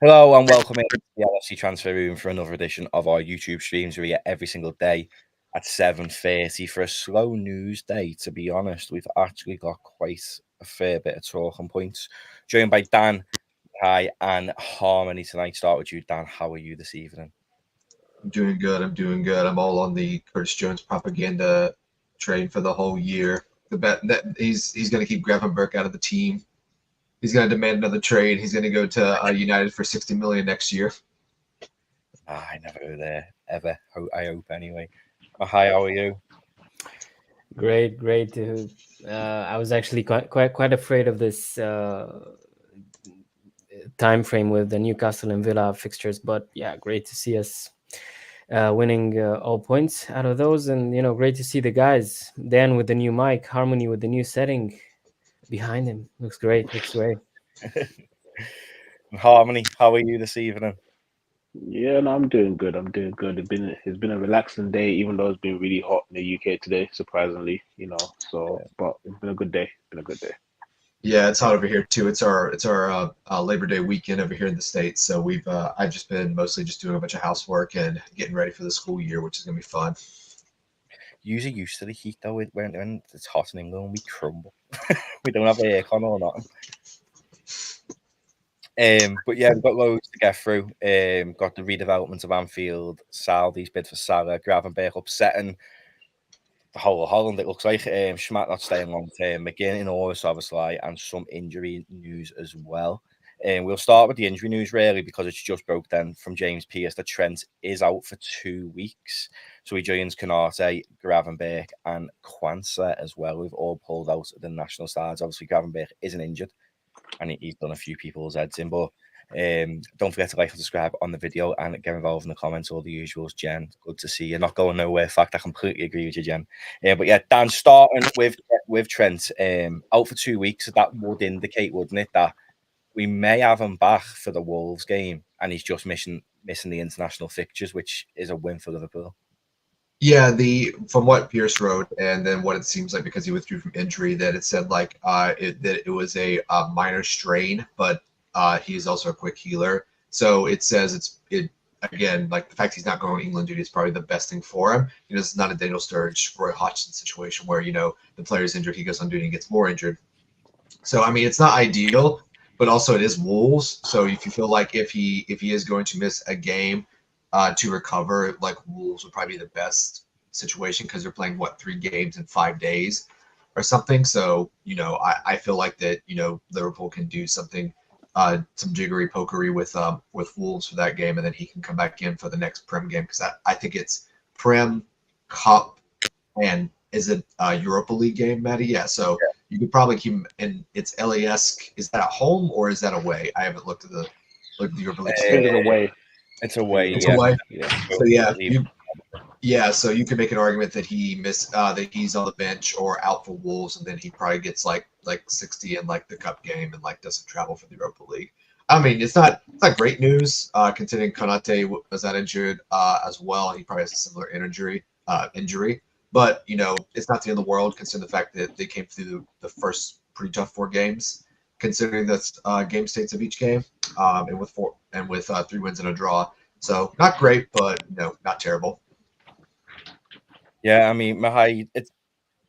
Hello and welcome in to the LFC Transfer Room for another edition of our YouTube streams. We're here every single day at 7:30 for a slow news day, to be honest. We've actually got quite a fair bit of talking points. Joined by Dan, Hi, and Harmony tonight. Start with you, Dan. How are you this evening? I'm doing good. I'm all on the Curtis Jones propaganda train for the whole year. The bet that he's going to keep Gravenberch out of the team. He's going to demand another trade. He's going to go to United for $60 million next year. I never go there ever. I hope anyway. Hi, how are you? Great. I was actually quite afraid of this time frame with the Newcastle and Villa fixtures, but yeah, great to see us winning all points out of those, and great to see the guys. Dan with the new mic, Harmony with the new setting behind him. Looks great. Harmony, how are you this evening? Yeah, no, I'm doing good. It's been a relaxing day, even though it's been really hot in the UK today, surprisingly, but it's been a good day. Yeah, it's hot over here too. It's our Labor Day weekend over here in the States. So I've just been mostly just doing a bunch of housework and getting ready for the school year, which is going to be fun. Usually used to the heat though. When it's hot in England, we crumble. We don't have aircon or nothing. But yeah, we've got loads to get through. Got the redevelopment of Anfield, Saudi's bid for Salah, Gravenberch upsetting the whole of Holland, it looks like. Schmadtke not staying long term, McGinn in August, obviously, and some injury news as well. We'll start with the injury news, really, because it's just broke then from James Pearce that Trent is out for 2 weeks. So he joins Konate, Gravenberch, and Quansah as well. We've all pulled out of the national sides. Obviously, Gravenberch isn't injured, and he's done a few people's heads in. But don't forget to like and subscribe on the video and get involved in the comments, all the usuals. Jen, good to see you. Not going nowhere. In fact, I completely agree with you, Jen. But yeah, Dan, starting with Trent, out for 2 weeks, that would indicate, wouldn't it, that we may have him back for the Wolves game, and he's just missing the international fixtures, which is a win for Liverpool. Yeah, from what Pierce wrote, and then what it seems like because he withdrew from injury, that it said like that it was a minor strain, but he is also a quick healer. So it says again, like the fact he's not going on England duty is probably the best thing for him. It's not a Daniel Sturridge, Roy Hodgson situation where the player's injured, he goes on duty and gets more injured. So I mean, it's not ideal, but also it is Wolves. So if you feel like if he is going to miss a game to recover, like Wolves would probably be the best situation because they're playing 3 games in 5 days or something. So I feel like that Liverpool can do something, some jiggery pokery with Wolves for that game, and then he can come back in for the next Prem game because I think it's Prem, Cup, and is it Europa League game, Maddie? Yeah. So you could probably keep him, and it's LAS. Is that at home or is that away? I haven't looked at the Europa League. Away. It's away. It's yeah. away. Yeah. So so you can make an argument that that he's on the bench or out for Wolves, and then he probably gets like 60 in the Cup game and doesn't travel for the Europa League. I mean, it's not great news considering Konate was that injured as well. He probably has a similar injury, but it's not the end of the world considering the fact that they came through the first pretty tough 4 games, considering that's game states of each game, and with 3 wins and a draw. So not great, but not terrible. Yeah, I mean, Mahai,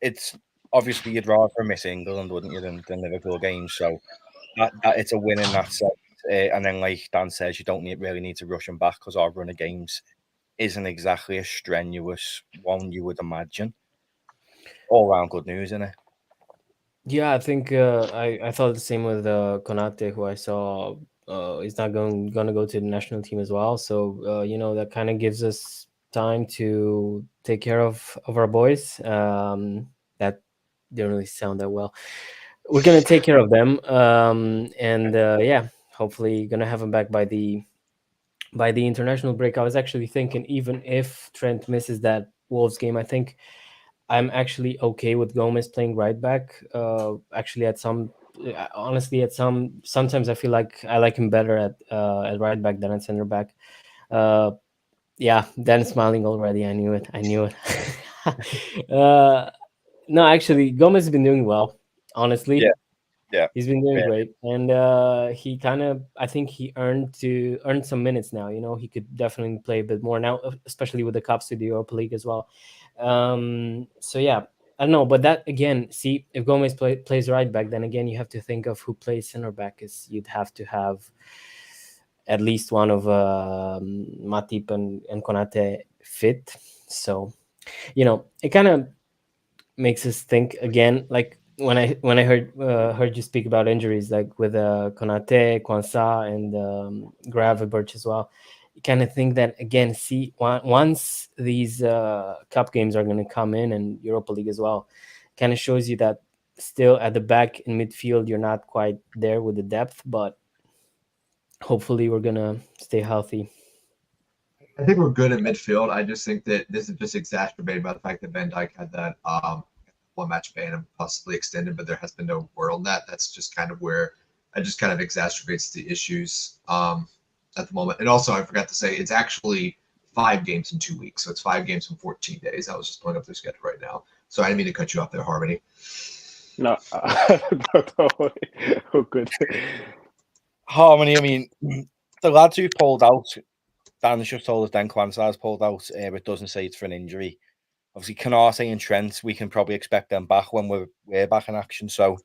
it's obviously you'd rather miss England, wouldn't you, than Liverpool games. So that it's a win in that sense. And then, like Dan says, you don't really need to rush him back because our run of games isn't exactly a strenuous one, you would imagine. All round good news, isn't it? Yeah, I think I thought the same with Konate, who I saw is not gonna go to the national team as well. So that kind of gives us time to take care of our boys. That didn't really sound that well. We're gonna take care of them, and yeah, hopefully gonna have them back by the international break. I was actually thinking, even if Trent misses that Wolves game, I think I'm actually okay with Gomez playing right back. Actually, sometimes I feel like I like him better at right back than at center back. Yeah, Dan smiling already. I knew it. No, actually, Gomez has been doing well. Honestly, Yeah, he's been doing yeah. great, and he kind of, I think he earned some minutes now. He could definitely play a bit more now, especially with the cups to the Europa League as well. So yeah, I don't know, but that again, see, if Gomez plays right back, then again you have to think of who plays center back, because you'd have to have at least one of Matip and Konate fit. So it kind of makes us think again, like when I heard you speak about injuries, like with Konate, Kwanzaa, and Gravenberch as well. You kind of think that again. See, once these cup games are going to come in, and Europa League as well, kind of shows you that still at the back in midfield you're not quite there with the depth, but hopefully we're gonna stay healthy. I think we're good at midfield. I just think that this is just exacerbated by the fact that Van Dijk had that one match ban and possibly extended, but there has been no word on that. That's just kind of where it just kind of exacerbates the issues at the moment. And also, I forgot to say, it's actually 5 games in 2 weeks. So it's 5 games in 14 days. I was just pulling up their schedule right now. So I didn't mean to cut you off there, Harmony. No, oh, good. Harmony, I mean, the lads who pulled out, Dan's just told us Dan Kwanzaa's pulled out, but it doesn't say it's for an injury. Obviously, Konate and Trent, we can probably expect them back when we're back in action. So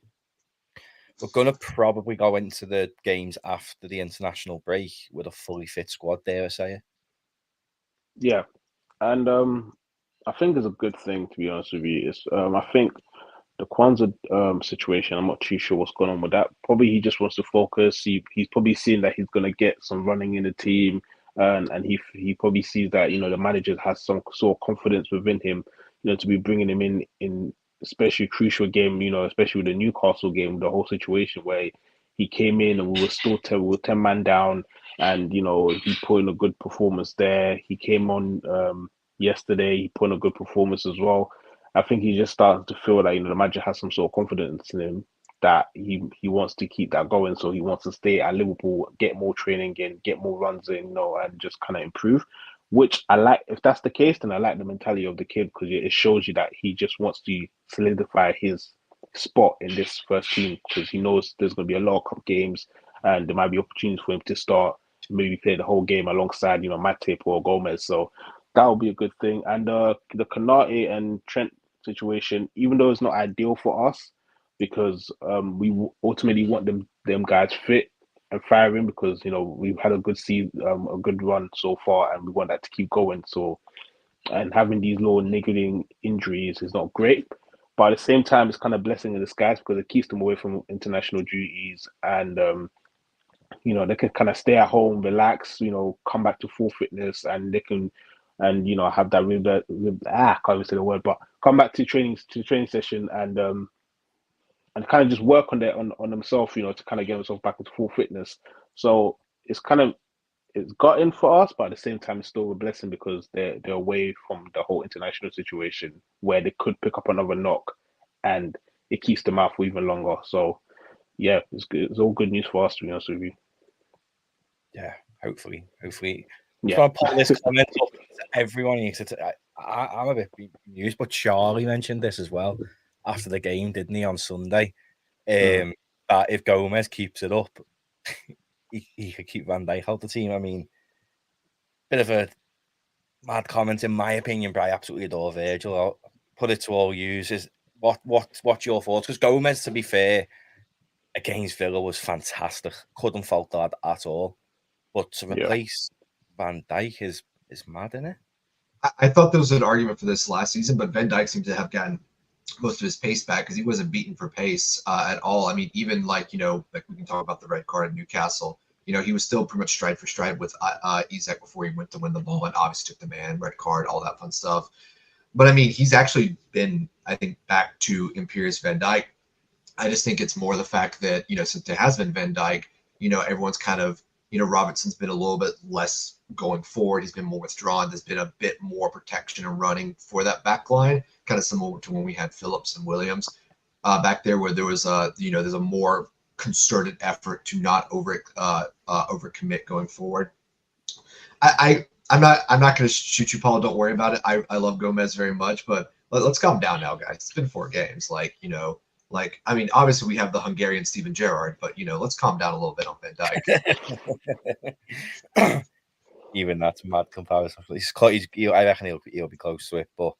we're going to probably go into the games after the international break with a fully fit squad, dare I say it. Yeah, and I think it's a good thing, to be honest with you. Is I think the Kwanzaa situation, I'm not too sure what's going on with that. Probably he just wants to focus. He's probably seen that he's going to get some running in the team, and he probably sees that the manager has some sort of confidence within him, to be bringing him in especially crucial game. Especially with the Newcastle game, the whole situation where he came in and we were still 10 man down, and he put in a good performance there. He came on yesterday. He put in a good performance as well. I think he just starts to feel like the manager has some sort of confidence in him that he wants to keep that going. So he wants to stay at Liverpool, get more training in, get more runs in, and just kind of improve. Which I like. If that's the case, then I like the mentality of the kid, because it shows you that he just wants to solidify his spot in this first team, because he knows there's going to be a lot of cup games and there might be opportunities for him to start, maybe play the whole game alongside Matip or Gomez. So that will be a good thing. And the Konate and Trent situation, even though it's not ideal for us, because we ultimately want them guys fit and firing, because we've had a good season, a good run so far, and we want that to keep going. So, and having these little niggling injuries is not great, but at the same time, it's kind of blessing in disguise, because it keeps them away from international duties, and they can kind of stay at home, relax, come back to full fitness, and they can, and have that I can't even say the word, but come back to training session, and kind of just work on themselves, to kind of get themselves back into full fitness. So it's gotten for us, but at the same time, it's still a blessing, because they're away from the whole international situation where they could pick up another knock, and it keeps them out for even longer. So yeah, it's good. It's all good news for us, to be honest with you. Yeah, hopefully. Yeah. I just want to put this comment up to everyone. I'm a bit amused, but Charlie mentioned this as well after the game, didn't he, on Sunday? That if Gomez keeps it up, he could keep Van Dijk out the team. I mean, bit of a mad comment in my opinion, but I absolutely adore Virgil. I'll put it to all users. What's your thoughts? Because Gomez, to be fair, against Villa was fantastic. Couldn't fault that at all. But to replace Van Dijk is mad, isn't it? I thought there was an argument for this last season, but Van Dijk seemed to have gotten most of his pace back, because he wasn't beaten for pace at all. I mean, even like we can talk about the red card at Newcastle. He was still pretty much stride for stride with Isak before he went to win the ball, and obviously took the man, red card, all that fun stuff. But I mean, he's actually been, I think, back to imperious Van Dijk. I just think it's more the fact that since it has been Van Dijk, everyone's kind of Robertson's been a little bit less going forward. He's been more withdrawn. There's been a bit more protection and running for that back line, kind of similar to when we had Phillips and Williams back there, where there was there's a more concerted effort to not overcommit going forward. I'm not going to shoot you, Paul. Don't worry about it. I love Gomez very much, but let's calm down now, guys. It's been 4 games. Like, I mean, obviously we have the Hungarian Steven Gerrard, but let's calm down a little bit on Van Dijk. Even that's a mad comparison. I reckon he'll be close to it. But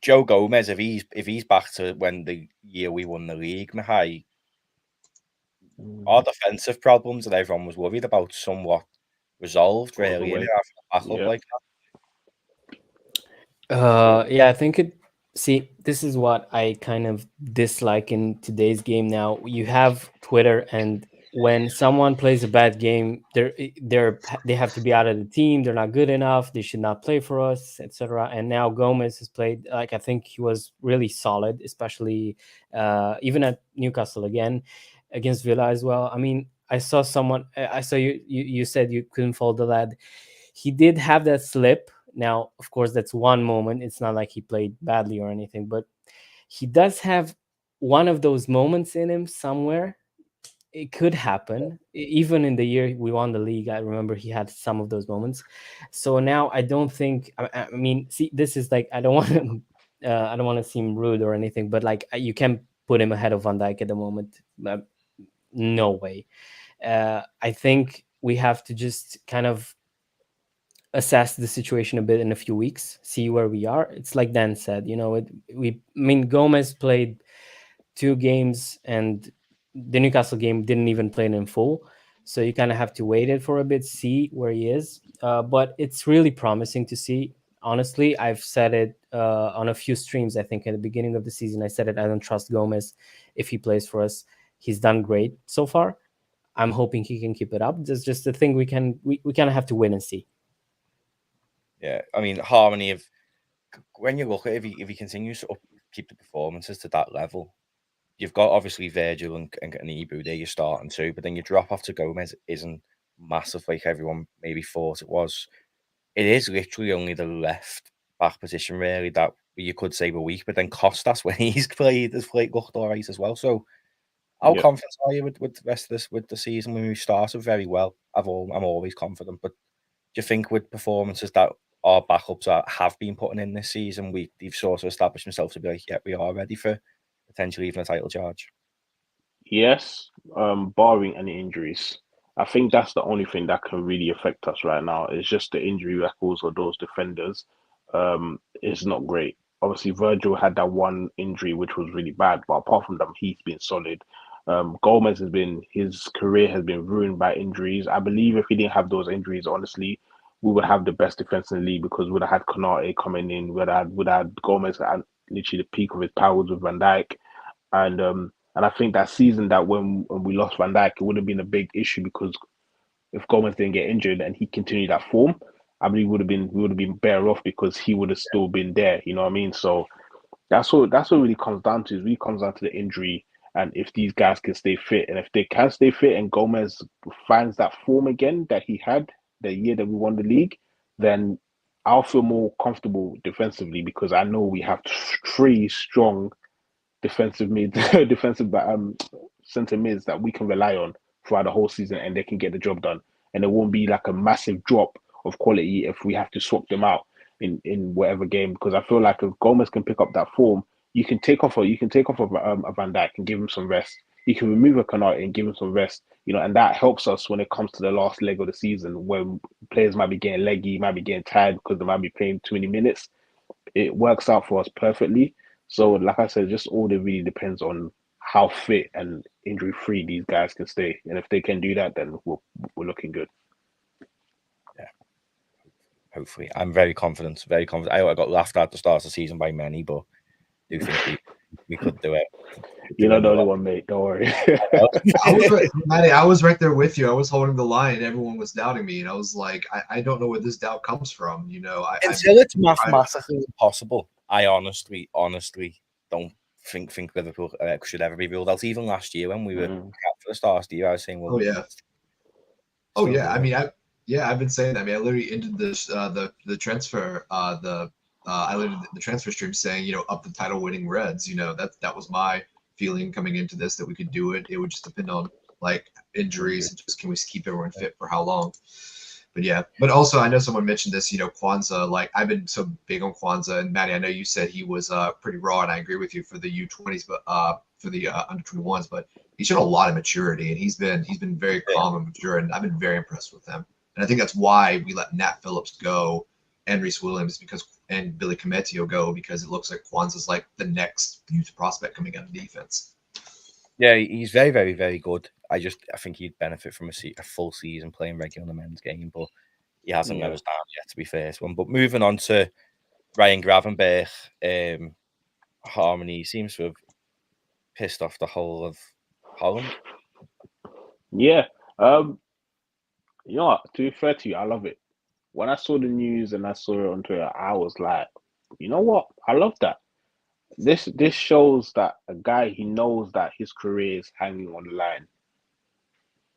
Joe Gomez, if he's back to when the year we won the league, Mihai, our defensive problems that everyone was worried about somewhat resolved, really, after the backup like that. Yeah, I think it. See, this is what I kind of dislike in today's game. Now you have Twitter, and when someone plays a bad game, they have to be out of the team. They're not good enough. They should not play for us, etc. And now Gomez has played. Like, I think he was really solid, especially even at Newcastle again, against Villa as well. I mean, I saw you said you couldn't follow the lad. He did have that slip. Now, of course, that's one moment. It's not like he played badly or anything, but he does have one of those moments in him somewhere. It could happen. Even in the year we won the league, I remember he had some of those moments. So now I don't think. I mean, see, this is like, I don't want to. I don't want to seem rude or anything, but like, you can put him ahead of Van Dijk at the moment. No way. I think we have to just kind of assess the situation a bit in a few weeks, see where we are. It's like Dan said, Gomez played 2 games, and the Newcastle game didn't even play it in full. So you kind of have to wait it for a bit, see where he is. But it's really promising to see. Honestly, I've said it on a few streams. I think at the beginning of the season, I said it. I don't trust Gomez if he plays for us. He's done great so far. I'm hoping he can keep it up. There's just a thing we kind of have to wait and see. Yeah, I mean, harmony of when you look at if he continues to keep the performances to that level, you've got obviously Virgil and Ibou there you're starting to, but then your drop off to Gomez isn't massive like everyone maybe thought it was. It is literally only the left back position really that you could say we're weak, but then Costas when he's played has looked all right as well. So how confident are you with the rest of this with the season when we started very well? I'm always confident, but do you think with performances that our backups have been putting in this season, they've sort of established themselves to be like, yeah, we are ready for potentially even a title charge? Yes, barring any injuries. I think that's the only thing that can really affect us right now. It's just the injury records of those defenders is not great. Obviously, Virgil had that one injury which was really bad, but apart from them, he's been solid. Gomez his career has been ruined by injuries. I believe if he didn't have those injuries, honestly, we would have the best defense in the league because we would have had Konate coming in, would have had Gomez at literally the peak of his powers with Van Dijk. And I think that season that when we lost Van Dijk, it would have been a big issue because if Gomez didn't get injured and he continued that form, I believe we would have been better off because he would have still been there. You know what I mean? So that's what it really comes down to. It really comes down to the injury and if these guys can stay fit. And if they can stay fit and Gomez finds that form again that he had the year that we won the league, then I'll feel more comfortable defensively because I know we have 3 strong defensive centre mids that we can rely on throughout the whole season and they can get the job done. And it won't be like a massive drop of quality if we have to swap them out in whatever game. Because I feel like if Gomez can pick up that form, you can take off a Van Dijk and give him some rest. You can remove a Konate and give him some rest, and that helps us when it comes to the last leg of the season when players might be getting leggy, might be getting tired because they might be playing too many minutes. It works out for us perfectly. So, like I said, just all it really depends on how fit and injury-free these guys can stay. And if they can do that, then we're looking good. Yeah, hopefully. I'm very confident, very confident. I got laughed at the start of the season by many, but I do think we could do it. You're not the only one, mate. Don't worry. I was right there with you. I was holding the line, and everyone was doubting me, and I was like, I don't know where this doubt comes from. Until it's mathematically impossible, I honestly don't think Liverpool should ever be ruled out. Even last year when we were for the start of the year, I was saying, "Well, I mean, I've been saying that. I mean, I literally ended this the transfer I ended the transfer stream saying, up the title-winning Reds. That was my feeling coming into this that we could do it. It would just depend on like injuries and just can we keep everyone fit for how long. But yeah, but also I know someone mentioned this, Kwanzaa, like I've been so big on Kwanzaa, and Maddie, I know you said he was pretty raw, and I agree with you for the U20s, but for the under 21s, but he's shown a lot of maturity, and he's been very calm and mature, and I've been very impressed with him. And I think that's why we let Nat Phillips go and Reese Williams and Billy Cometio go, because it looks like Kwanzaa's like the next youth prospect coming out of defense. Yeah, he's very, very, very good. I think he'd benefit from a full season playing regular in the men's game, but he hasn't let us down yet, to be fair to him. But moving on to Ryan Gravenberch, Harmony seems to have pissed off the whole of Holland. Yeah. You know what? To be fair to you, I love it. When I saw the news and I saw it on Twitter, I was like, you know what? I love that. This shows that a guy, he knows that his career is hanging on the line,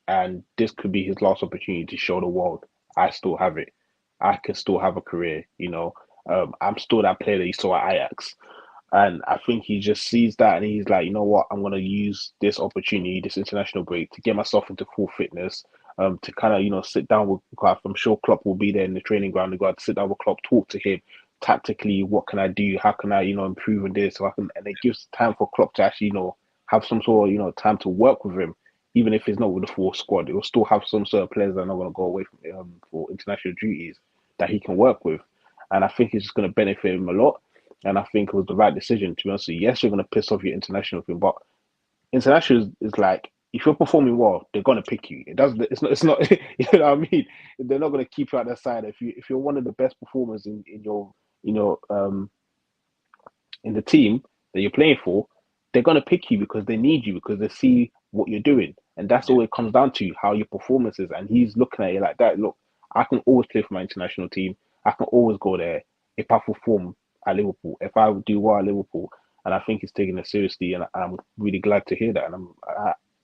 and this could be his last opportunity to show the world I still have it. I can still have a career. I'm still that player that you saw at Ajax, and I think he just sees that and he's like, you know what? I'm gonna use this opportunity, this international break, to get myself into full fitness. To kind of sit down with Klopp. I'm sure Klopp will be there in the training ground. To go out to sit down with Klopp, talk to him tactically. What can I do? How can I improve on this? And it gives time for Klopp to actually have some sort of time to work with him, even if it's not with the full squad. It will still have some sort of players that are not going to go away from for international duties that he can work with, and I think it's just going to benefit him a lot. And I think it was the right decision, to be honest with you. Yes, you're going to piss off your international thing, but international is like, if you're performing well, they're gonna pick you. It's not. You know what I mean? They're not gonna keep you at their side. If you're one of the best performers in your in the team that you're playing for, they're gonna pick you because they need you, because they see what you're doing, and that's all it comes down to, how your performance is. And he's looking at it like that. Look, I can always play for my international team. I can always go there if I perform at Liverpool. If I do well at Liverpool. And I think he's taking it seriously, and I'm really glad to hear that. And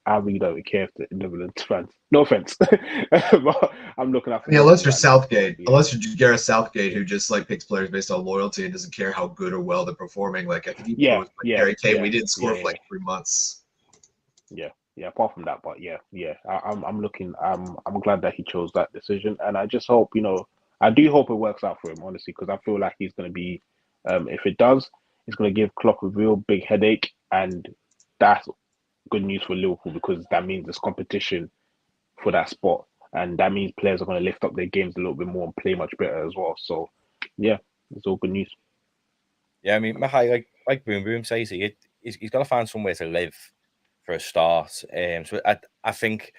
I really don't care if the Netherlands fans. No offense, but I'm looking at. Yeah, unless you're Southgate, unless you're Gareth Southgate, who just like picks players based on loyalty and doesn't care how good or well they're performing. Like I think he was Harry Kane. We didn't score for like 3 months. Yeah. Apart from that, but I'm looking. I'm glad that he chose that decision, and I just hope I do hope it works out for him, honestly, because I feel like he's going to be. If it does, it's going to give Klopp a real big headache, and that's good news for Liverpool, because that means there's competition for that spot, and that means players are going to lift up their games a little bit more and play much better as well. So, yeah, it's all good news. Yeah, I mean, Mahai, like Boom Boom says, he's got to find somewhere to live for a start. So I think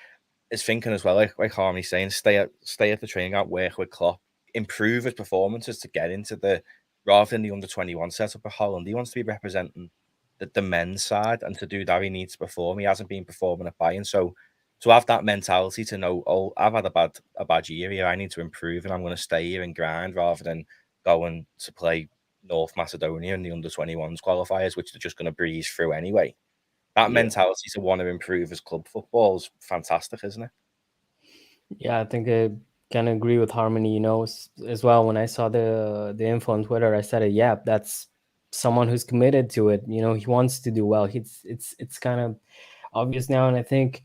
his thinking as well, like Harmony's saying, stay at the training ground, work with Klopp, improve his performances to get into the, rather than the under-21 setup of Holland. He wants to be representing the men's side, and to do that, he needs to perform. He hasn't been performing at Bayern, so to have that mentality to know, oh, I've had a bad year here, I need to improve, and I'm going to stay here and grind, rather than going to play North Macedonia in the under-21s qualifiers, which they're just going to breeze through anyway. That mentality to want to improve his club football is fantastic, isn't it? Yeah, I think I can agree with Harmony, as well. When I saw the info on Twitter, I said, yeah, that's someone who's committed to it. He wants to do well. It's kind of obvious now, and I think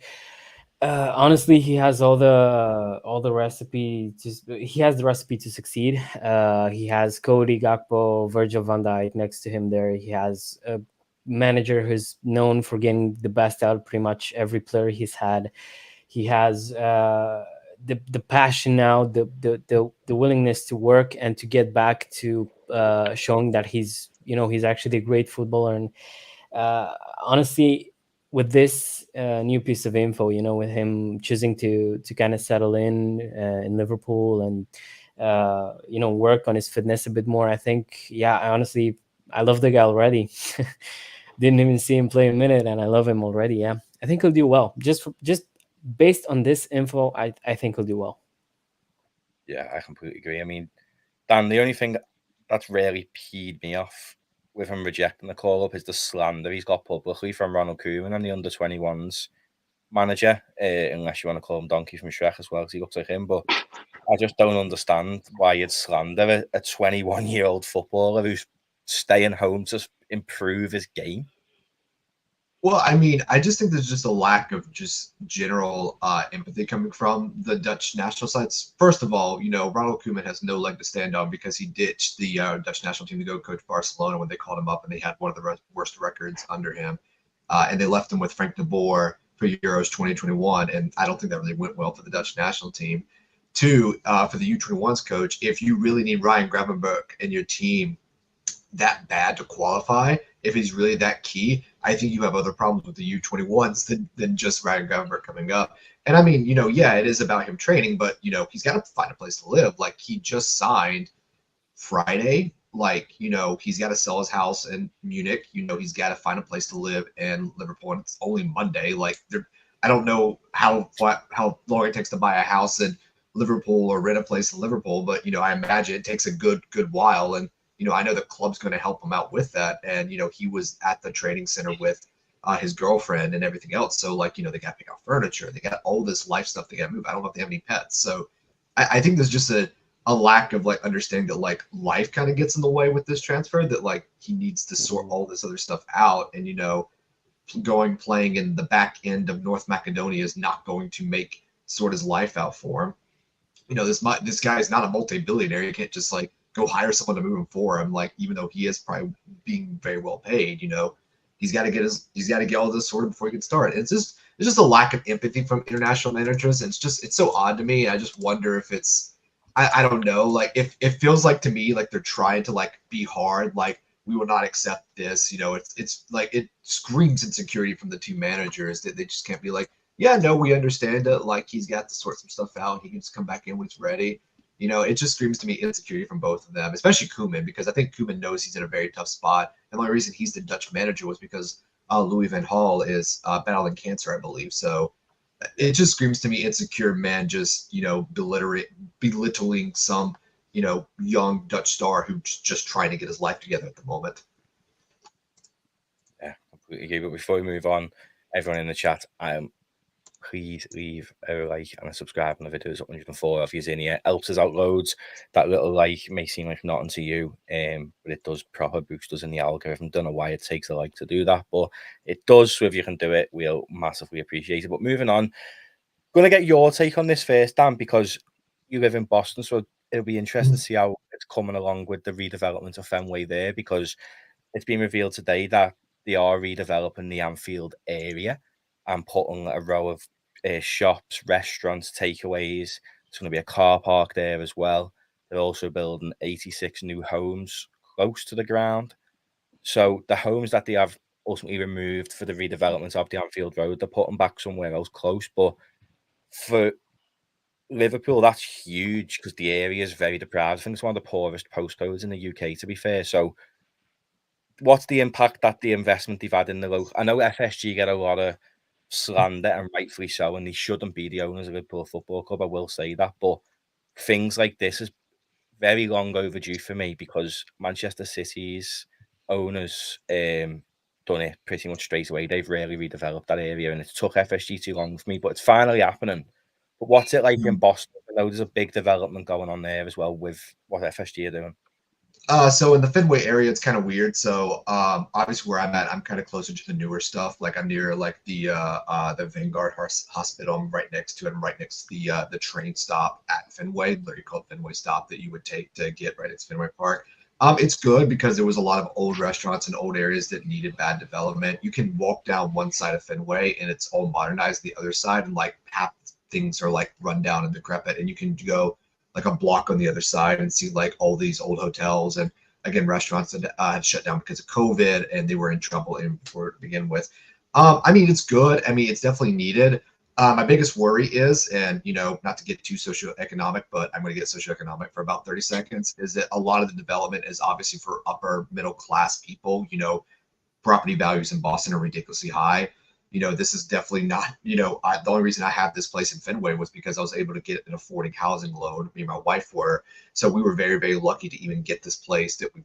honestly, he has all the recipe. He has the recipe to succeed. He has Cody Gakpo, Virgil van Dijk next to him there. He has a manager who's known for getting the best out of pretty much every player he's had. He has the passion now, the willingness to work and to get back to showing that he's actually a great footballer. And honestly, with this new piece of info, with him choosing to kind of settle in Liverpool and work on his fitness a bit more, I think, I love the guy already. Didn't even see him play a minute, and I love him already. Yeah, I think he'll do well. Just based on this info, I think he'll do well. Yeah, I completely agree. I mean, Dan, the only thing that's really peed me off with him rejecting the call-up is the slander he's got publicly from Ronald Koeman and the under-21s manager, unless you want to call him Donkey from Shrek as well, because he looks like him. But I just don't understand why you'd slander a 21-year-old footballer who's staying home to improve his game. Well, I mean, I just think there's just a lack of just general empathy coming from the Dutch national sides. First of all, Ronald Koeman has no leg to stand on because he ditched the Dutch national team to go coach Barcelona when they called him up and they had one of the worst records under him. And they left him with Frank de Boer for Euros 2021. And I don't think that really went well for the Dutch national team. Two, for the U21s coach, if you really need Ryan Gravenberch in your team that bad to qualify, if he's really that key, I think you have other problems with the U21s than just Ryan Gravenberch coming up. And I mean, yeah, it is about him training, but he's got to find a place to live. Like, he just signed Friday. Like, he's got to sell his house in Munich. He's got to find a place to live in Liverpool. And it's only Monday. Like, I don't know how long it takes to buy a house in Liverpool or rent a place in Liverpool, but I imagine it takes a good while. And I know the club's going to help him out with that. And, he was at the training center with his girlfriend and everything else. So, like, they got to pick out furniture. They got all this life stuff they got to move. I don't know if they have any pets. So I think there's just a lack of, like, understanding that, like, life kind of gets in the way with this transfer, that, like, he needs to sort all this other stuff out. And, playing in the back end of North Macedonia is not going to sort his life out for him. This guy is not a multi-billionaire. You can't just, like, go hire someone to move him for him. Like, even though he is probably being very well paid, he's got to get all this sorted before he can start. It's just a lack of empathy from international managers. And it's so odd to me. I just wonder if it's, I don't know. Like, if it feels like to me, like they're trying to, like, be hard, like, we will not accept this. It's like, it screams insecurity from the two managers that they just can't be like, yeah, no, we understand it. Like, he's got to sort some stuff out. He can just come back in when he's ready. It just screams to me insecurity from both of them, especially Koeman, because I think Koeman knows he's in a very tough spot. And the only reason he's the Dutch manager was because Louis van Gaal is battling cancer, I believe. So it just screams to me insecure men just, belittling some, young Dutch star who's just trying to get his life together at the moment. Yeah, completely agree. But before we move on, everyone in the chat, please leave a like and a subscribe on the videos. 104 of you in here. Helps us out loads. That little like may seem like nothing to you, but it does proper boost us in the algorithm. Don't know why it takes a like to do that, but it does. So if you can do it, we'll massively appreciate it. But moving on, going to get your take on this first, Dan, because you live in Boston, so it'll be interesting to see how it's coming along with the redevelopment of Fenway there, because it's been revealed today that they are redeveloping the Anfield area and putting a row of shops, restaurants, takeaways. There's going to be a car park there as well. They're also building 86 new homes close to the ground. So the homes that they have ultimately removed for the redevelopment of the Anfield Road, they're putting back somewhere else close. But for Liverpool, that's huge because the area is very deprived. I think it's one of the poorest postcodes in the UK, to be fair. So what's the impact that the investment they've had in the local? I know FSG get a lot of slander, and rightfully so, and they shouldn't be the owners of Liverpool Football Club. I will say that, but things like this is very long overdue for me, because Manchester City's owners done it pretty much straight away. They've really redeveloped that area, and it took FSG too long for me, but it's finally happening. But what's it like in Boston? I know there's a big development going on there as well with what FSG are doing. So in the Fenway area, it's kind of weird. So obviously where I'm at, I'm kind of closer to the newer stuff. Like, I'm near, like, the Vanguard Hospital. I'm right next to it. I'm right next to the train stop at Fenway, literally called Fenway Stop, that you would take to get right at Fenway Park. It's good because there was a lot of old restaurants and old areas that needed bad development. You can walk down one side of Fenway and it's all modernized. The other side, and like half things are like run down and decrepit, and you can go like a block on the other side and see like all these old hotels and, again, restaurants that had shut down because of COVID and they were in trouble to begin with. I mean, it's good. I mean, it's definitely needed. My biggest worry is, and not to get too socioeconomic, but I'm going to get socioeconomic for about 30 seconds, is that a lot of the development is obviously for upper middle class people. Property values in Boston are ridiculously high. This is definitely not, the only reason I have this place in Fenway was because I was able to get an affording housing loan. Me and my wife were. So we were very, very lucky to even get this place that we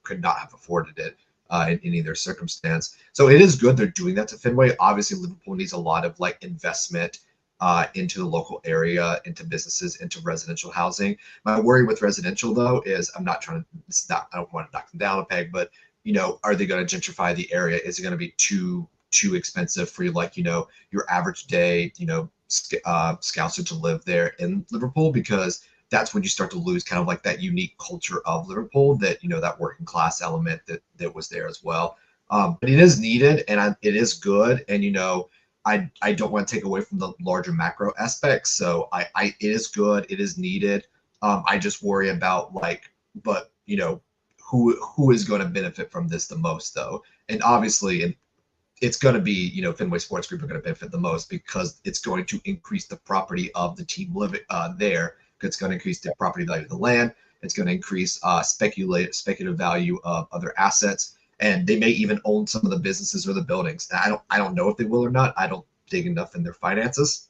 could not have afforded it in any of their circumstance. So it is good they're doing that to Fenway. Obviously, Liverpool needs a lot of like investment into the local area, into businesses, into residential housing. My worry with residential, though, is I don't want to knock them down a peg, but are they going to gentrify the area? Is it going to be too too expensive for like, your average day, Scouser to live there in Liverpool, because that's when you start to lose kind of like that unique culture of Liverpool, that, that working class element that was there as well. But it is needed, and it is good. And, I don't want to take away from the larger macro aspects. So it is good. It is needed. I just worry about but who is going to benefit from this the most, though? And obviously, it's going to be, Fenway Sports Group are going to benefit the most, because it's going to increase the property of the team living there. It's going to increase the property value of the land. It's going to increase speculative value of other assets, and they may even own some of the businesses or the buildings. And I don't know if they will or not. I don't dig enough in their finances,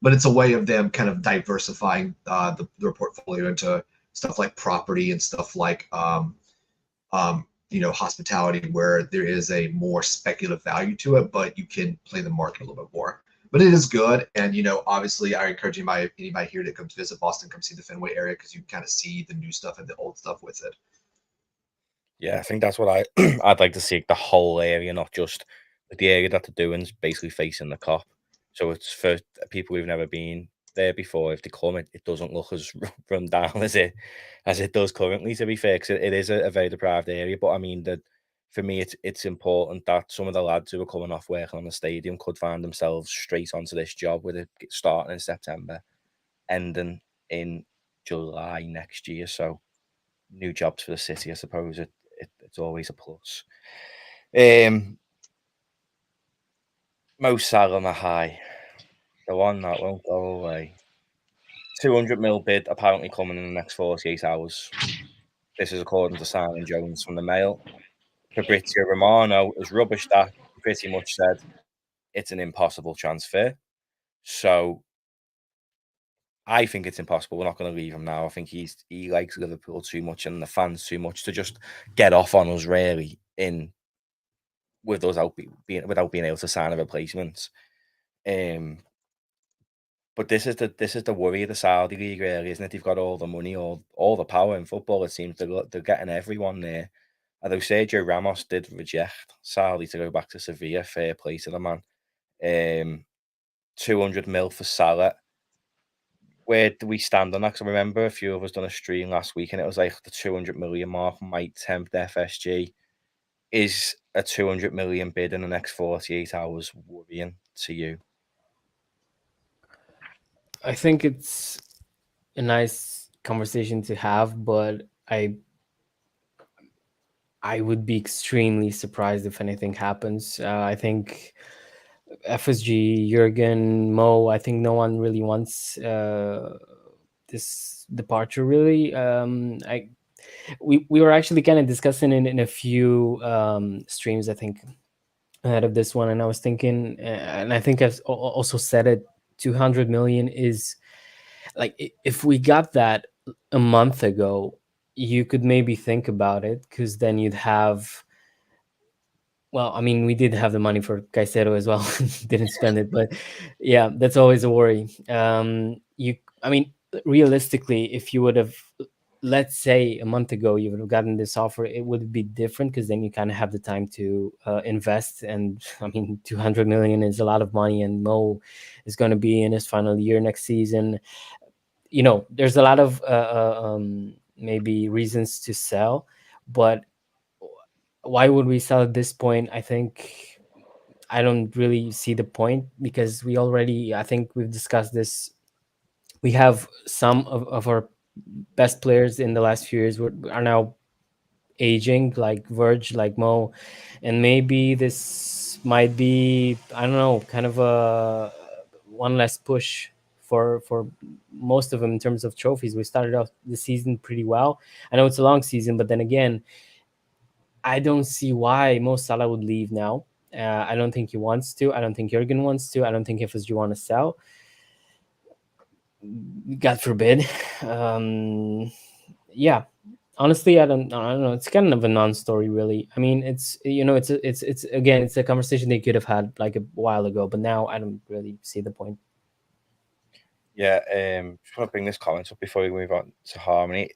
but it's a way of them kind of diversifying their portfolio into stuff like property and stuff like hospitality, where there is a more speculative value to it, but you can play the market a little bit more. But it is good. And, obviously I encourage anybody here to come to visit Boston, come see the Fenway area, because you kind of see the new stuff and the old stuff with it. Yeah, I think that's what I'd like to see, the whole area, not just the area that they're doing is basically facing the Kop. So it's for people who've never been there before. If they come, it doesn't look as run down as it does currently, to be fair, 'cause it is a very deprived area. But I mean, for me, it's important that some of the lads who are coming off working on the stadium could find themselves straight onto this job, with it starting in September, ending in July next year. So new jobs for the city, I suppose. It's always a plus. Mo Salah Mahai, the one that won't go away. 200 mil bid apparently coming in the next 48 hours. This is according to Simon Jones from the Mail. Fabrizio Romano has rubbished that. He pretty much said it's an impossible transfer. So I think it's impossible. We're not going to leave him now. I think he likes Liverpool too much and the fans too much to just get off on us, really, without being able to sign a replacement. But this is the worry of the Saudi league, really, isn't it? They've got all the money, all the power in football. It seems they're getting everyone there. Although Sergio Ramos did reject Saudi to go back to Sevilla, fair play to the man. 200 mil for Salah. Where do we stand on that? Because I remember a few of us done a stream last week, and it was like the 200 million mark might tempt FSG. Is a 200 million bid in the next 48 hours worrying to you? I think it's a nice conversation to have, but I would be extremely surprised if anything happens. I think FSG, Jurgen, Mo, I think no one really wants this departure, really. We were actually kind of discussing it in a few streams, I think, ahead of this one, and I was thinking, and I think I've also said it, 200 million is like, if we got that a month ago, you could maybe think about it, because then you'd have, well, I mean, we did have the money for Caicedo as well. Didn't spend it, but yeah, that's always a worry. I mean, realistically, if you would have, let's say a month ago, you would have gotten this offer, it would be different, because then you kind of have the time to invest. And I mean, 200 million is a lot of money, and Mo is going to be in his final year next season. There's a lot of maybe reasons to sell, but why would we sell at this point? I don't really see the point, because I think we've discussed this. We have some of our best players in the last few years are now aging, like Verge, like Mo, and maybe this might be, I don't know, kind of a one less push for most of them in terms of trophies. We started off the season pretty well. I know it's a long season, but then again, I don't see why Mo Salah would leave now. I don't think he wants to. I don't think Jurgen wants to. I don't think FSG want to sell. God forbid. Yeah, honestly, I don't know. It's kind of a non-story, really. I mean, it's again, it's a conversation they could have had like a while ago, but now I don't really see the point. Yeah, just want to bring this comment up before we move on to Harmony.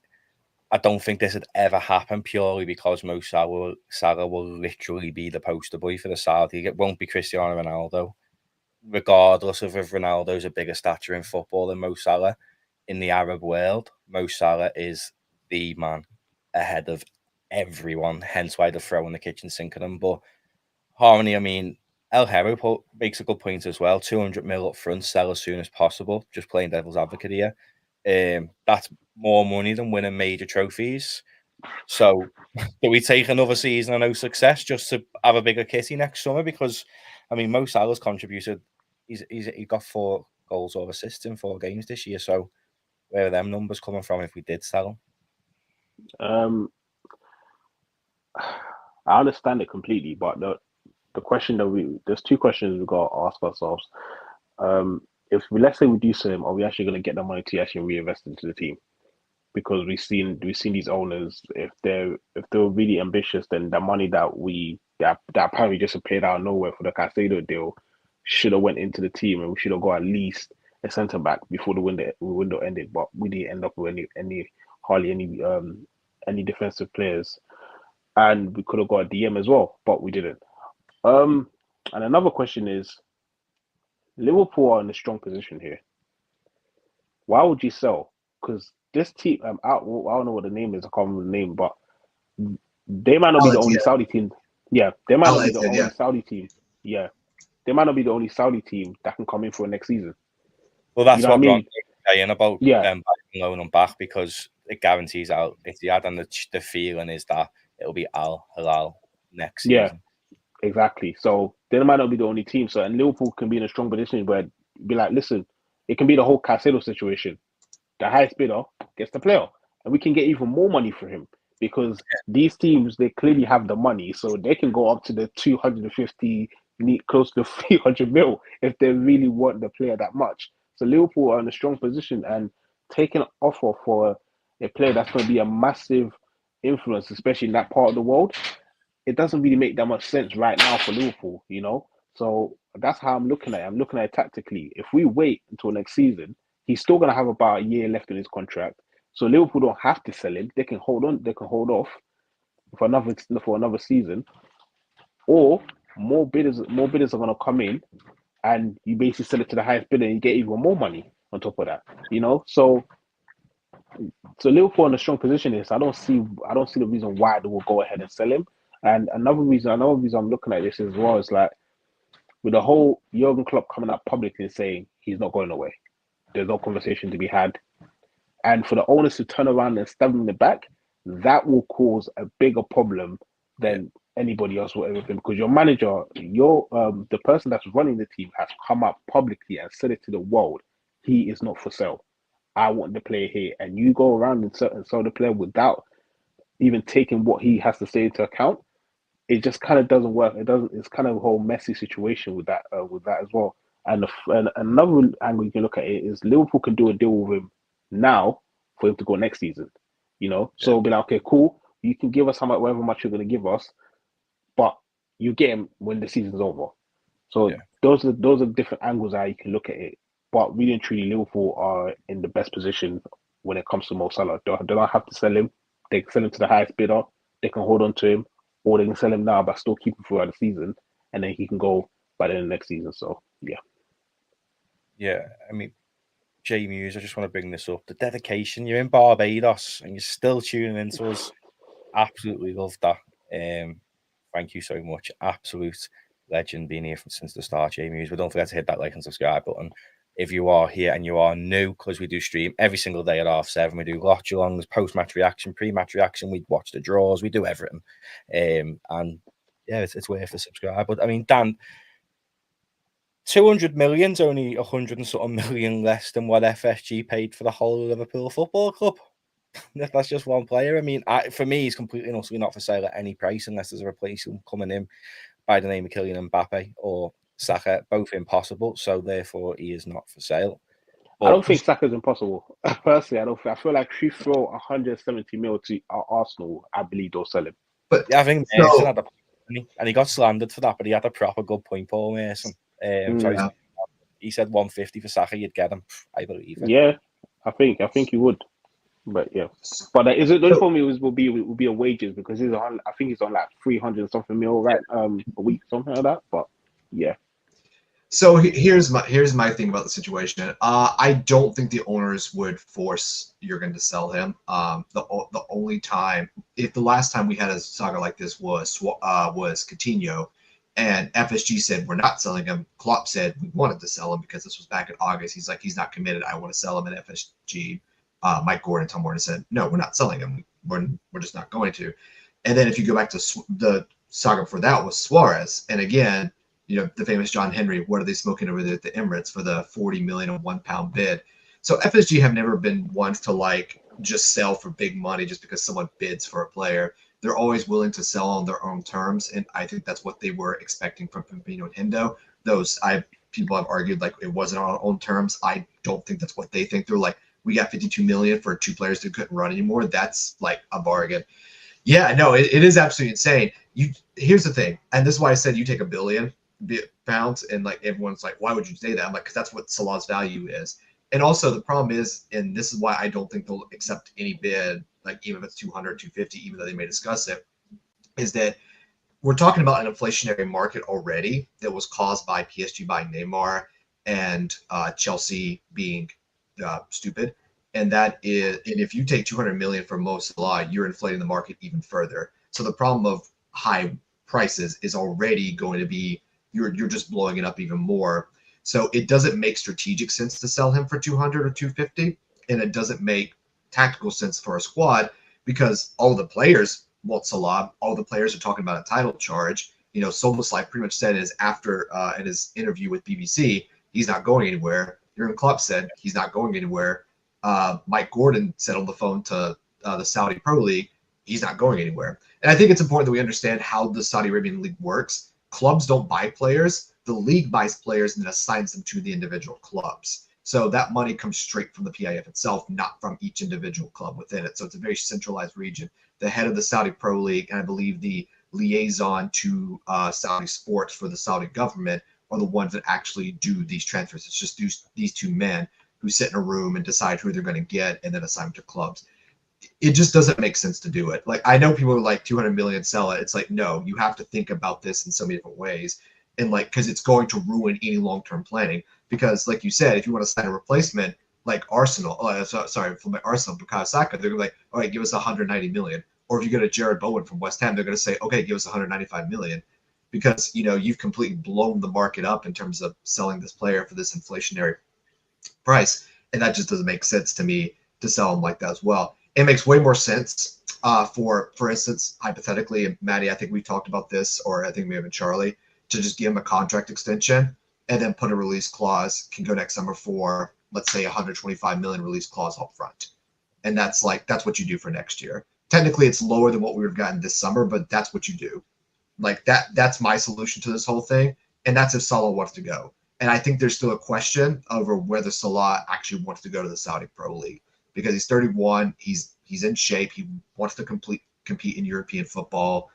I don't think this would ever happen purely because Mo Salah will literally be the poster boy for the Saudi. It won't be Cristiano Ronaldo, regardless of if Ronaldo's a bigger stature in football than Mo Salah. In the Arab world, Mo Salah is the man ahead of everyone, hence why they're throwing the kitchen sink at him. But Harmony, I mean, El Hero makes a good point as well. 200 mil up front, sell as soon as possible. Just playing devil's advocate here. That's more money than winning major trophies. So, do we take another season of no success just to have a bigger kitty next summer? Because, I mean, Mo Salah's contributed. He got 4 goals or assists in 4 games this year. So, where are them numbers coming from if we did sell him? I understand it completely, but the question there's 2 questions we've got to ask ourselves. If let's say we do sell him, are we actually going to get the money to actually reinvest into the team? Because we've seen these owners, if they were really ambitious, then the money that apparently just appeared out of nowhere for the Caicedo deal should have went into the team, and we should have got at least a centre back before the window ended. But we didn't end up with hardly any defensive players, and we could have got a DM as well, but we didn't. And another question is, Liverpool are in a strong position here. Why would you sell? Because this team, I don't know what the name is. I can't remember the name, but they might not be the only Saudi team. Yeah, they might not be the only Saudi team. Yeah, they might not be the only Saudi team that can come in for next season. Well, that's what Ron was saying about them loaning them back, because it guarantees Al-Ittihad, and the feeling is that it'll be Al-Hilal next season. Yeah, exactly. So they might not be the only team. So, and Liverpool can be in a strong position where be like, listen, it can be the whole Caicedo situation. The highest bidder gets the player, and we can get even more money for him, because these teams, they clearly have the money, so they can go up to the 250, close to 300 mil if they really want the player that much. So Liverpool are in a strong position, and taking an offer for a player that's going to be a massive influence, especially in that part of the world, it doesn't really make that much sense right now for Liverpool, you know? So that's how I'm looking at it. I'm looking at it tactically. If we wait until next season, he's still going to have about a year left in his contract. So Liverpool don't have to sell him. They can hold on. They can hold off for another season. Or more bidders are going to come in, and you basically sell it to the highest bidder, and you get even more money on top of that. You know, so Liverpool in a strong position here. So I don't see the reason why they will go ahead and sell him. And another reason I'm looking at this as well is like, with the whole Jurgen Klopp coming out publicly and saying he's not going away. There's no conversation to be had. And for the owners to turn around and stab him in the back, that will cause a bigger problem than anybody else will ever think. Because your manager, the person that's running the team, has come up publicly and said it to the world, he is not for sale. I want the player here. And you go around and sell the player without even taking what he has to say into account. It just kind of doesn't work. It's kind of a whole messy situation with that as well. And another angle you can look at it is Liverpool can do a deal with him now for him to go next season. You know, so be like, okay, cool. You can give us however much you're going to give us, but you get him when the season's over. So those are different angles how you can look at it. But really and truly, Liverpool are in the best position when it comes to Mo Salah. They don't have to sell him. They can sell him to the highest bidder. They can hold on to him, or they can sell him now but still keep him throughout the season, and then he can go by the end of next season. So yeah. I mean, Jay Muse, I just want to bring this up. The dedication. You're in Barbados and you're still tuning into us. Absolutely love that. Thank you so much. Absolute legend being here since the start, Jay Muse. But don't forget to hit that like and subscribe button if you are here and you are new, because we do stream every single day at 7:30. We do watch alongs, post-match reaction, pre-match reaction. We watch the draws. We do everything. And yeah, it's worth the subscribe. But I mean, Dan, 200 million's only 100 and something million less than what FSG paid for the whole Liverpool Football Club. That's just one player. I mean, for me, he's completely and utterly not for sale at any price unless there's a replacement coming in by the name of Kylian Mbappe or Saka. Both impossible, so therefore he is not for sale. But I don't think Saka's impossible. Personally, I feel like if you throw 170 mil to Arsenal, I believe they'll sell him. But yeah, I think Mason had and he got slandered for that, but he had a proper good point, Paul Mason. He said 150 for Saka, you'd get him. I believe it. Yeah, I think you would. But yeah, but is it the only problem will be a wages because he's on. I think he's on like 300 something mil a week, something like that. But yeah. So here's my thing about the situation. I don't think the owners would force Jurgen to sell him. The only time, if the last time we had a saga like this was Coutinho, and FSG said we're not selling him. Klopp said we wanted to sell him because this was back in August. He's like, he's not committed. I want to sell him. And FSG, Mike Gordon, Tom Warner said, no, we're not selling him. We're just not going to. And then if you go back to the saga for that was Suarez, and again, you know, the famous John Henry, what are they smoking over there at the Emirates for the 40 million and £1 bid? So FSG have never been ones to like just sell for big money just because someone bids for a player. They're always willing to sell on their own terms, and I think that's what they were expecting from Firmino and Hendo. People have argued like it wasn't on our own terms. I don't think that's what they think. They're like, we got 52 million for two players that couldn't run anymore. That's like a bargain. Yeah, no, it is absolutely insane. Here's the thing, and this is why I said you take £1 billion pounds, and like everyone's like, why would you say that? I'm like, because that's what Salah's value is. And also the problem is, and this is why I don't think they'll accept any bid, like even if it's 200, 250, even though they may discuss it, is that we're talking about an inflationary market already that was caused by PSG buying Neymar and Chelsea being stupid. And if you take 200 million from Mo Salah, you're inflating the market even further. So the problem of high prices is already going to be, you're just blowing it up even more. So it doesn't make strategic sense to sell him for 200 or 250, and it doesn't make tactical sense for a squad because all the players want Salah. All the players are talking about a title charge. You know, Soboslai pretty much said in his interview with BBC, he's not going anywhere. Jurgen Klopp said he's not going anywhere. Mike Gordon said on the phone to the Saudi Pro League, he's not going anywhere. And I think it's important that we understand how the Saudi Arabian League works. Clubs don't buy players. The league buys players and then assigns them to the individual clubs. So that money comes straight from the PIF itself, not from each individual club within it. So it's a very centralized region. The head of the Saudi Pro League, and I believe the liaison to Saudi sports for the Saudi government, are the ones that actually do these transfers. It's just these two men who sit in a room and decide who they're going to get and then assign them to clubs. It just doesn't make sense to do it. Like, I know people are like 200 million sell it. It's like, no, you have to think about this in so many different ways. And like, because it's going to ruin any long-term planning. Because like you said, if you want to sign a replacement like Arsenal, from Arsenal, Bukayo Saka, they're going to be like, all right, give us 190 million. Or if you get a Jared Bowen from West Ham, they're going to say, okay, give us 195 million. Because, you know, you've completely blown the market up in terms of selling this player for this inflationary price. And that just doesn't make sense to me to sell him like that as well. It makes way more sense for instance, hypothetically, and Maddie, I think we talked about this, or I think maybe even Charlie, to just give him a contract extension and then put a release clause, can go next summer for, let's say, 125 million release clause up front. And that's what you do for next year. Technically, it's lower than what we would have gotten this summer, but that's what you do. Like that's my solution to this whole thing. And that's if Salah wants to go. And I think there's still a question over whether Salah actually wants to go to the Saudi Pro League because he's 31. He's in shape. He wants to compete in European football.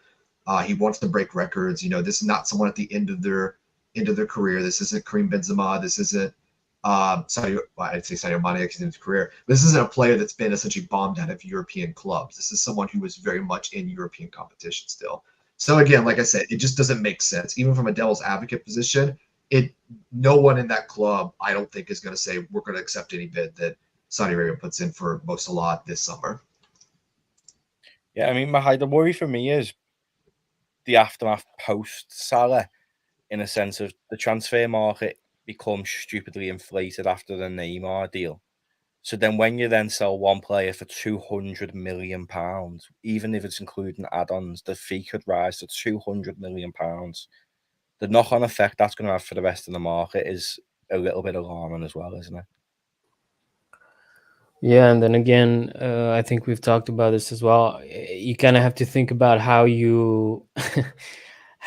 He wants to break records. You know, this is not someone at the end of their career. This isn't Karim Benzema. This isn't I'd say Sadio Mane in his career. This isn't a player that's been essentially bombed out of European clubs. This is someone who is very much in European competition still. So again, like I said, it just doesn't make sense. Even from a devil's advocate position, no one in that club, I don't think, is going to say we're going to accept any bid that Saudi Arabia puts in for Mo Salah this summer. Yeah, I mean, the worry for me is the aftermath post Salah, in a sense of the transfer market becomes stupidly inflated after the Neymar deal. So then when you then sell one player for £200 million, even if it's including add-ons, the fee could rise to £200 million. The knock-on effect that's going to have for the rest of the market is a little bit alarming as well, isn't it? Yeah, and then again, I think we've talked about this as well. You kind of have to think about how you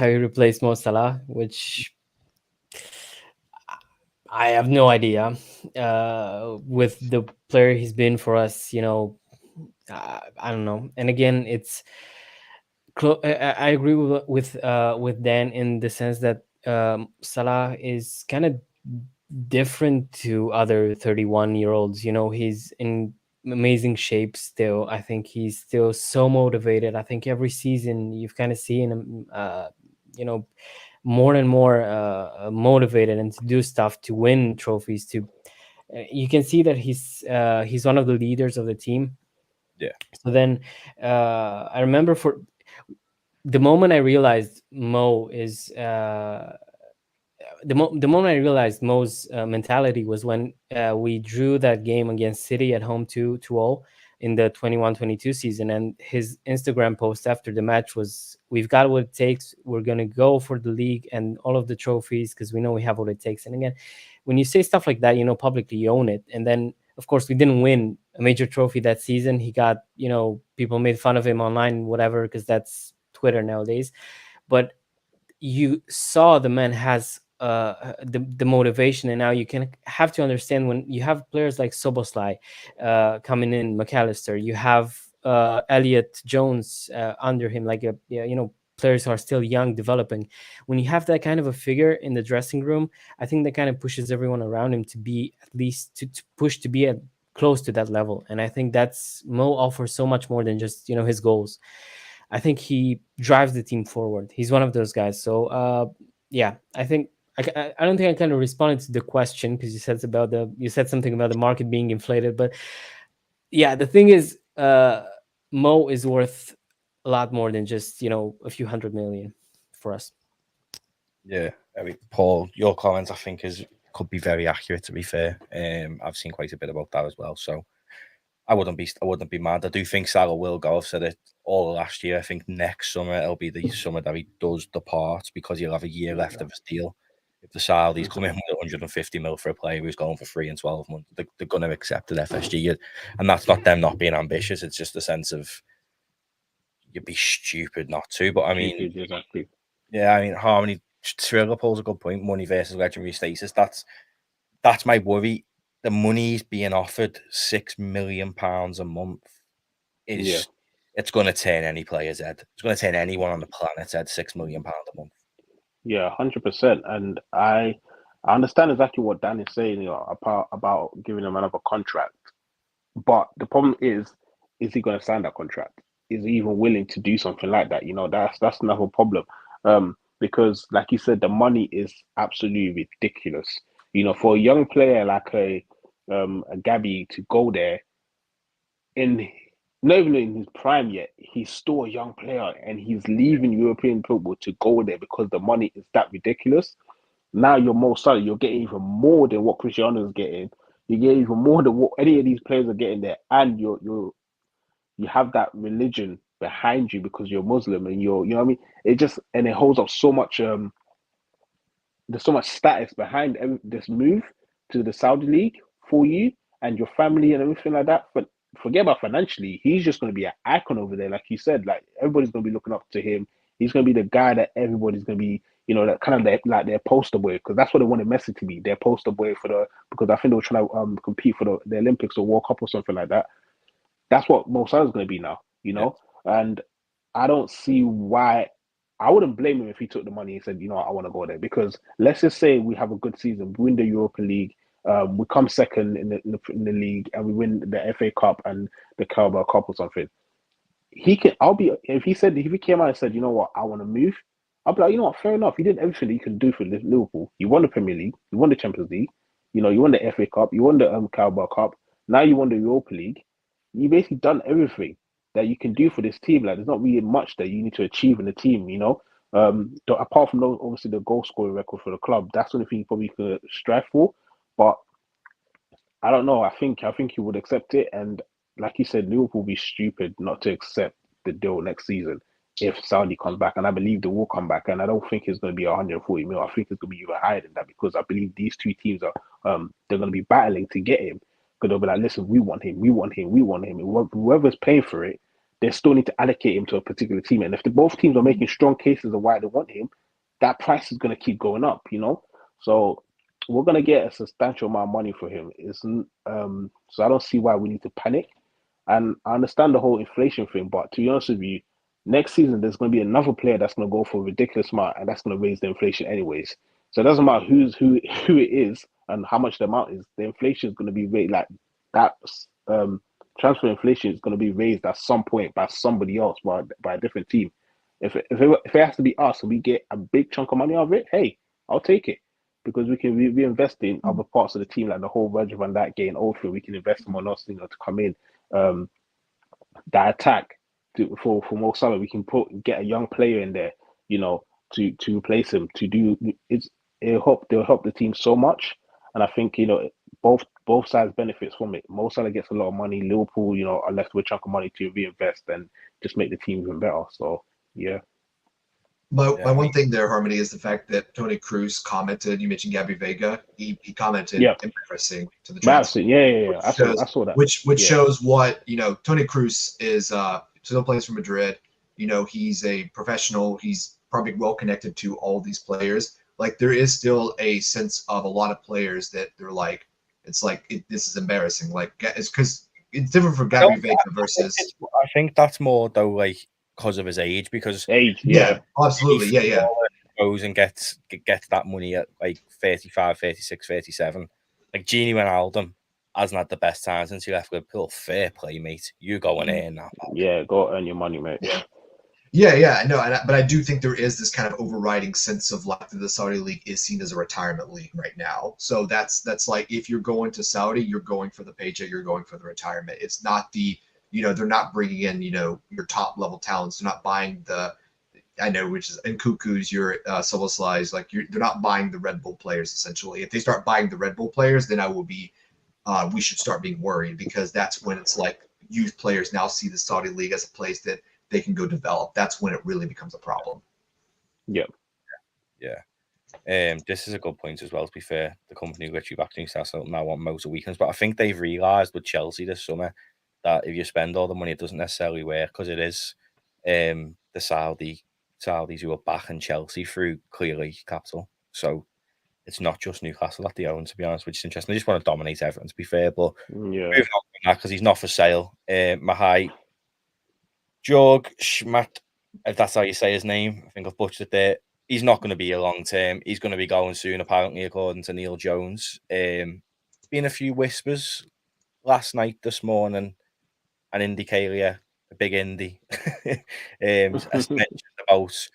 replace Mo Salah, which I have no idea. With the player he's been for us, you know, I don't know. And again, I agree with Dan in the sense that Salah is kind of different to other 31-year-olds. You know, he's in amazing shape still. I think he's still so motivated. I think every season you've kind of seen him, more and more motivated and to do stuff to win trophies. You can see that he's one of the leaders of the team. Yeah. So then I remember for the moment I realized Mo is the moment I realized Mo's mentality was when we drew that game against City at home 2-0 in the 21-22 season, and his Instagram post after the match was, "We've got what it takes. We're gonna go for the league and all of the trophies because we know we have what it takes." And again, when you say stuff like that, publicly you own it. And then, of course, we didn't win a major trophy that season. He got, people made fun of him online, whatever, because that's Twitter nowadays. But you saw the man has the motivation, and now you can have to understand when you have players like Soboslai coming in, McAllister, you have Elliot Jones under him, like players who are still young, developing. When you have that kind of a figure in the dressing room, I think that kind of pushes everyone around him to be at least to push to be at close to that level. And I think that's Mo offers so much more than just his goals. I think he drives the team forward. He's one of those guys. So yeah, I think I don't think I kind of responded to the question because you said something about the market being inflated. But yeah, the thing is, Mo is worth a lot more than just a few hundred million for us. Yeah, I mean, Paul, your comments I think could be very accurate. To be fair, I've seen quite a bit about that as well. So I wouldn't be mad. I do think Salah will go. I've said it all last year. I think next summer it'll be the summer that he does depart because he'll have a year left of his deal. If the Saudis come in with 150 mil for a player who's going for 3 and 12 months, they're going to accept an FSG. And that's not them not being ambitious. It's just a sense of you'd be stupid not to. But I mean, exactly. Yeah, I mean, Harmony, Liverpool's a good point. Money versus legendary status. That's my worry. The money's being offered £6 million a month it's going to turn any player's head. It's going to turn anyone on the planet's head. £6 million a month. Yeah, 100%. And I understand exactly what Dan is saying, about giving him another contract. But the problem is he going to sign that contract? Is he even willing to do something like that? That's another problem. Because like you said, the money is absolutely ridiculous. For a young player like a Gabby to go there not even in his prime yet, he's still a young player and he's leaving European football to go there because the money is that ridiculous. Now you're Mo Salah, you're getting even more than what Cristiano is getting. You get even more than what any of these players are getting there, and you have that religion behind you because you're Muslim and you know what I mean. It holds up so much. There's so much status behind this move to the Saudi League for you and your family and everything like that. But forget about financially, he's just going to be an icon over there, like you said. Like everybody's going to be looking up to him. He's going to be the guy that everybody's going to be, that kind of like their poster boy, because that's what they wanted Messi to be, their poster boy because I think they were trying to compete for the Olympics or World Cup or something like that. That's what Mo Salah's going to be now, and I don't see why. I wouldn't blame him if he took the money and said, I want to go there, because let's just say we have a good season, we win the Europa League, we come second in the league, and we win the FA Cup and the Carabao Cup or something. If he came out and said, you know what, I want to move, I'll be like, you know what, fair enough. You did everything that you can do for Liverpool. You won the Premier League, you won the Champions League, you won the FA Cup, you won the Carabao Cup, now you won the Europa League. You basically done everything that you can do for this team. Like, there's not really much that you need to achieve in the team, apart from obviously the goal scoring record for the club. That's the only thing you probably could strive for. But I don't know. I think he would accept it, and like you said, Liverpool will be stupid not to accept the deal next season if Saudi comes back, and I believe they will come back. And I don't think it's going to be 140 mil. I think it's going to be even higher than that, because I believe these two teams are they're going to be battling to get him, because they'll be like, listen, we want him. And whoever's paying for it, they still need to allocate him to a particular team. And if both teams are making strong cases of why they want him, that price is going to keep going up. So we're going to get a substantial amount of money for him. So I don't see why we need to panic. And I understand the whole inflation thing, but to be honest with you, next season there's going to be another player that's going to go for a ridiculous amount, and that's going to raise the inflation anyways. So it doesn't matter who it is and how much the amount is. The inflation is going to be like that transfer inflation is going to be raised at some point by somebody else, by a different team. If it has to be us and we get a big chunk of money out of it, hey, I'll take it, because we can reinvest in other parts of the team, like the whole Virgil van Dijk getting old for. We can invest in on us, to come in. That attack for Mo Salah, we can get a young player in there, to replace him. They'll help the team so much, and I think both sides benefits from it. Mo Salah gets a lot of money. Liverpool, are left with a chunk of money to reinvest and just make the team even better. So yeah. My one thing there, Harmony, is the fact that Toni Kroos commented. You mentioned Gabby Vega. He commented embarrassing to the transfer. Yeah. I saw that. Which shows what Toni Kroos is. Still plays for Madrid. He's a professional. He's probably well connected to all these players. Like, there is still a sense of a lot of players that they're like, this is embarrassing. Like, it's because it's different for Gabby Vega versus. I think that's more though, like, because of his age. Because absolutely, goes and gets that money at like 35, 36, 37. Like, Gini Wijnaldum hasn't had the best time since he left Liverpool. Fair play, mate. You go and earn that. Yeah, go earn your money, mate. Yeah, no, but I do think there is this kind of overriding sense of like the Saudi league is seen as a retirement league right now. So that's like, if you're going to Saudi, you're going for the paycheck, you're going for the retirement. It's not they're not bringing in your top level talents. They're not buying which is Nkuku's, your Soboslai's, like they're not buying the Red Bull players essentially. If they start buying the Red Bull players, then I will be. We should start being worried, because that's when it's like youth players now see the Saudi league as a place that they can go develop. That's when it really becomes a problem. Yeah. This is a good point as well, to be fair. The company which you back to Newcastle now on motor weekends, but I think they've realised with Chelsea this summer that if you spend all the money, it doesn't necessarily work, because it is the Saudis who are backing Chelsea through clearly capital. So it's not just Newcastle that they own, to be honest, which is interesting. They just want to dominate everyone, to be fair. But moving on from that, because he's not for sale. Mahai Jurgen Schmadtke, if that's how you say his name, I think I've butchered it there. He's not going to be here long term. He's going to be going soon, apparently, according to Neil Jones. Been a few whispers last night, this morning, and Indicalia, a big indie, as mentioned about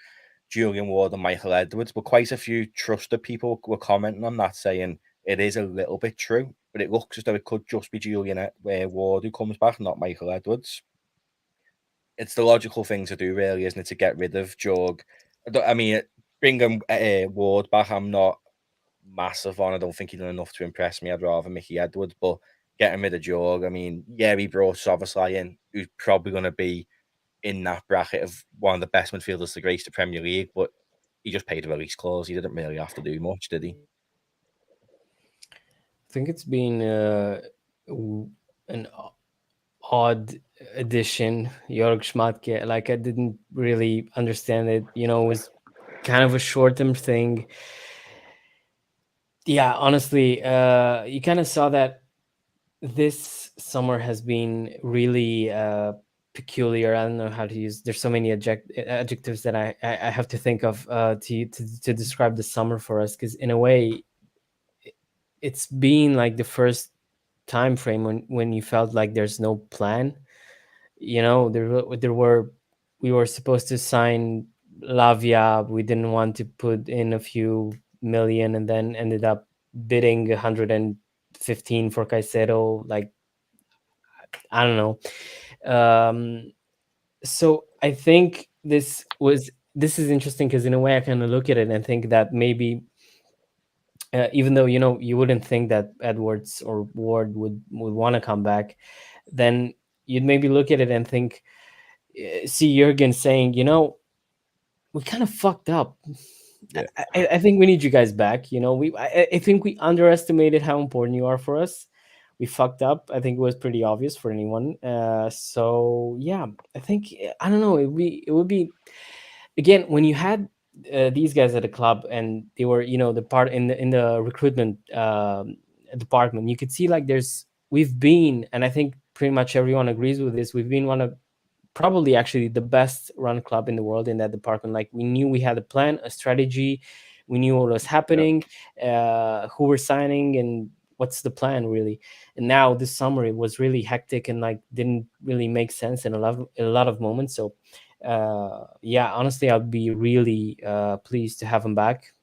Julian Ward and Michael Edwards, but quite a few trusted people were commenting on that, saying it is a little bit true, but it looks as though it could just be Julian Ward who comes back, not Michael Edwards. It's the logical thing to do, really, isn't it, to get rid of Jorg? I mean, bringing Ward back, I'm not massive on. I don't think he done enough to impress me. I'd rather Mickey Edwards, but getting rid of Jorg, I mean, he brought Soboslai in, who's probably going to be in that bracket of one of the best midfielders to grace the Premier League, but he just paid a release clause. He didn't really have to do much, did he? I think it's been an odd addition, Jörg Schmadtke. Like, I didn't really understand it. It was kind of a short-term thing. Yeah, honestly, you kind of saw that this summer has been really peculiar. I don't know how to use. There's so many adjectives that I have to think of to describe the summer for us, because in a way, it's been like the first time frame when you felt like there's no plan. We were supposed to sign Lavia. We didn't want to put in a few million, and then ended up bidding 115 for Caicedo. Like, I don't know. So I think this is interesting, because in a way I kind of look at it and think that maybe even though you wouldn't think that Edwards or Ward would want to come back, then you'd maybe look at it and think, see Jurgen saying, we kind of fucked up. Yeah. I think we need you guys back. I think we underestimated how important you are for us. We fucked up. I think it was pretty obvious for anyone. So yeah, I think, I don't know. It would be again, when you had these guys at the club and they were, the part in the recruitment department, you could see like we've been, and I think pretty much everyone agrees with this, we've been one of probably actually the best run club in the world in that department. Like, we knew we had a plan, a strategy, we knew what was happening, who we're signing, and what's the plan really? And now this summer it was really hectic and like didn't really make sense in a lot of moments. So yeah, honestly, I'd be really pleased to have him back.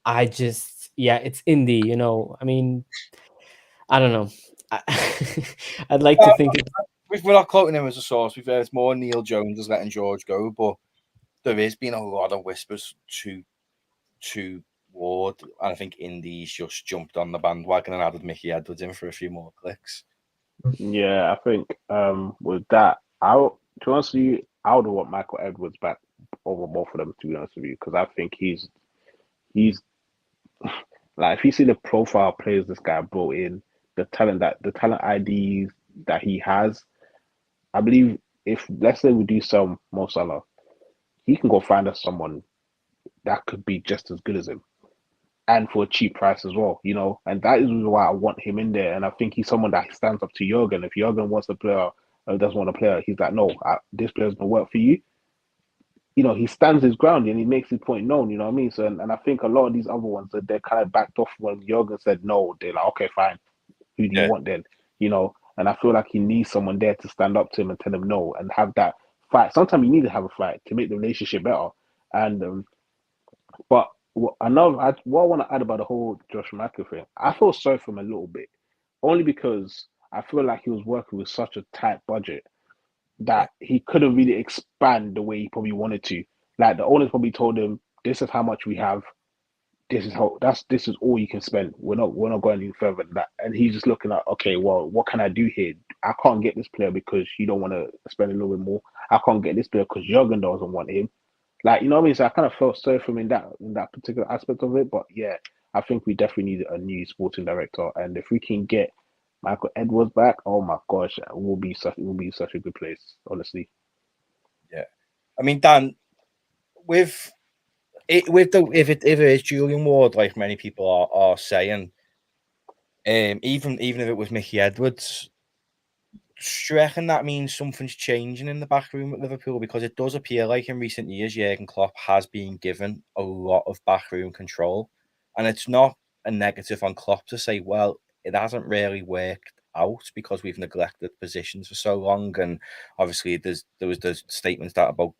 I just, yeah, it's indie, you know. I mean, I don't know. I'd like to think We're not quoting him as a source. We've heard more Neil Jones is letting George go, but there has been a lot of whispers to Ward, and I think Indy's just jumped on the bandwagon and added Mickey Edwards in for a few more clicks. Yeah, I think with that, to be honest with you, I would want Michael Edwards back over both of them, to be honest with you, because I think he's like, if you see the profile players this guy brought in, the talent IDs that he has, I believe if, let's say we do sell Mo Salah, he can go find us someone that could be just as good as him, and for a cheap price as well, you know. And that is why I want him in there. And I think he's someone that stands up to Jurgen. If Jurgen wants a player or doesn't want a player, he's like, no, this player's gonna work for you. You know, he stands his ground and he makes his point known. You know what I mean? So, and I think a lot of these other ones that they're kind of backed off when Jurgen said no. They're like, okay, fine. Who do you want then? You know, and I feel like he needs someone there to stand up to him and tell him no and have that fight. Sometimes you need to have a fight to make the relationship better. And but what I want to add about the whole Josh Schmadtke thing, I feel sorry for him a little bit, only because I feel like he was working with such a tight budget that he couldn't really expand the way he probably wanted to. Like, the owners probably told him, "This is how much we have. This is all you can spend. We're not going any further than that." And he's just looking at, okay, well, what can I do here? I can't get this player because you don't want to spend a little bit more. I can't get this player because Jurgen doesn't want him. Like, you know what I mean? So I kind of felt sorry for him in that particular aspect of it. But yeah, I think we definitely need a new sporting director. And if we can get Michael Edwards back, oh my gosh, it will be such a good place, honestly. Yeah, I mean, Dan, if it is Julian Ward, like many people are saying, even if it was Mickey Edwards, do you reckon that means something's changing in the back room at Liverpool? Because it does appear like in recent years, Jurgen Klopp has been given a lot of backroom control. And it's not a negative on Klopp to say, well, it hasn't really worked out because we've neglected positions for so long. And obviously there was the statements that about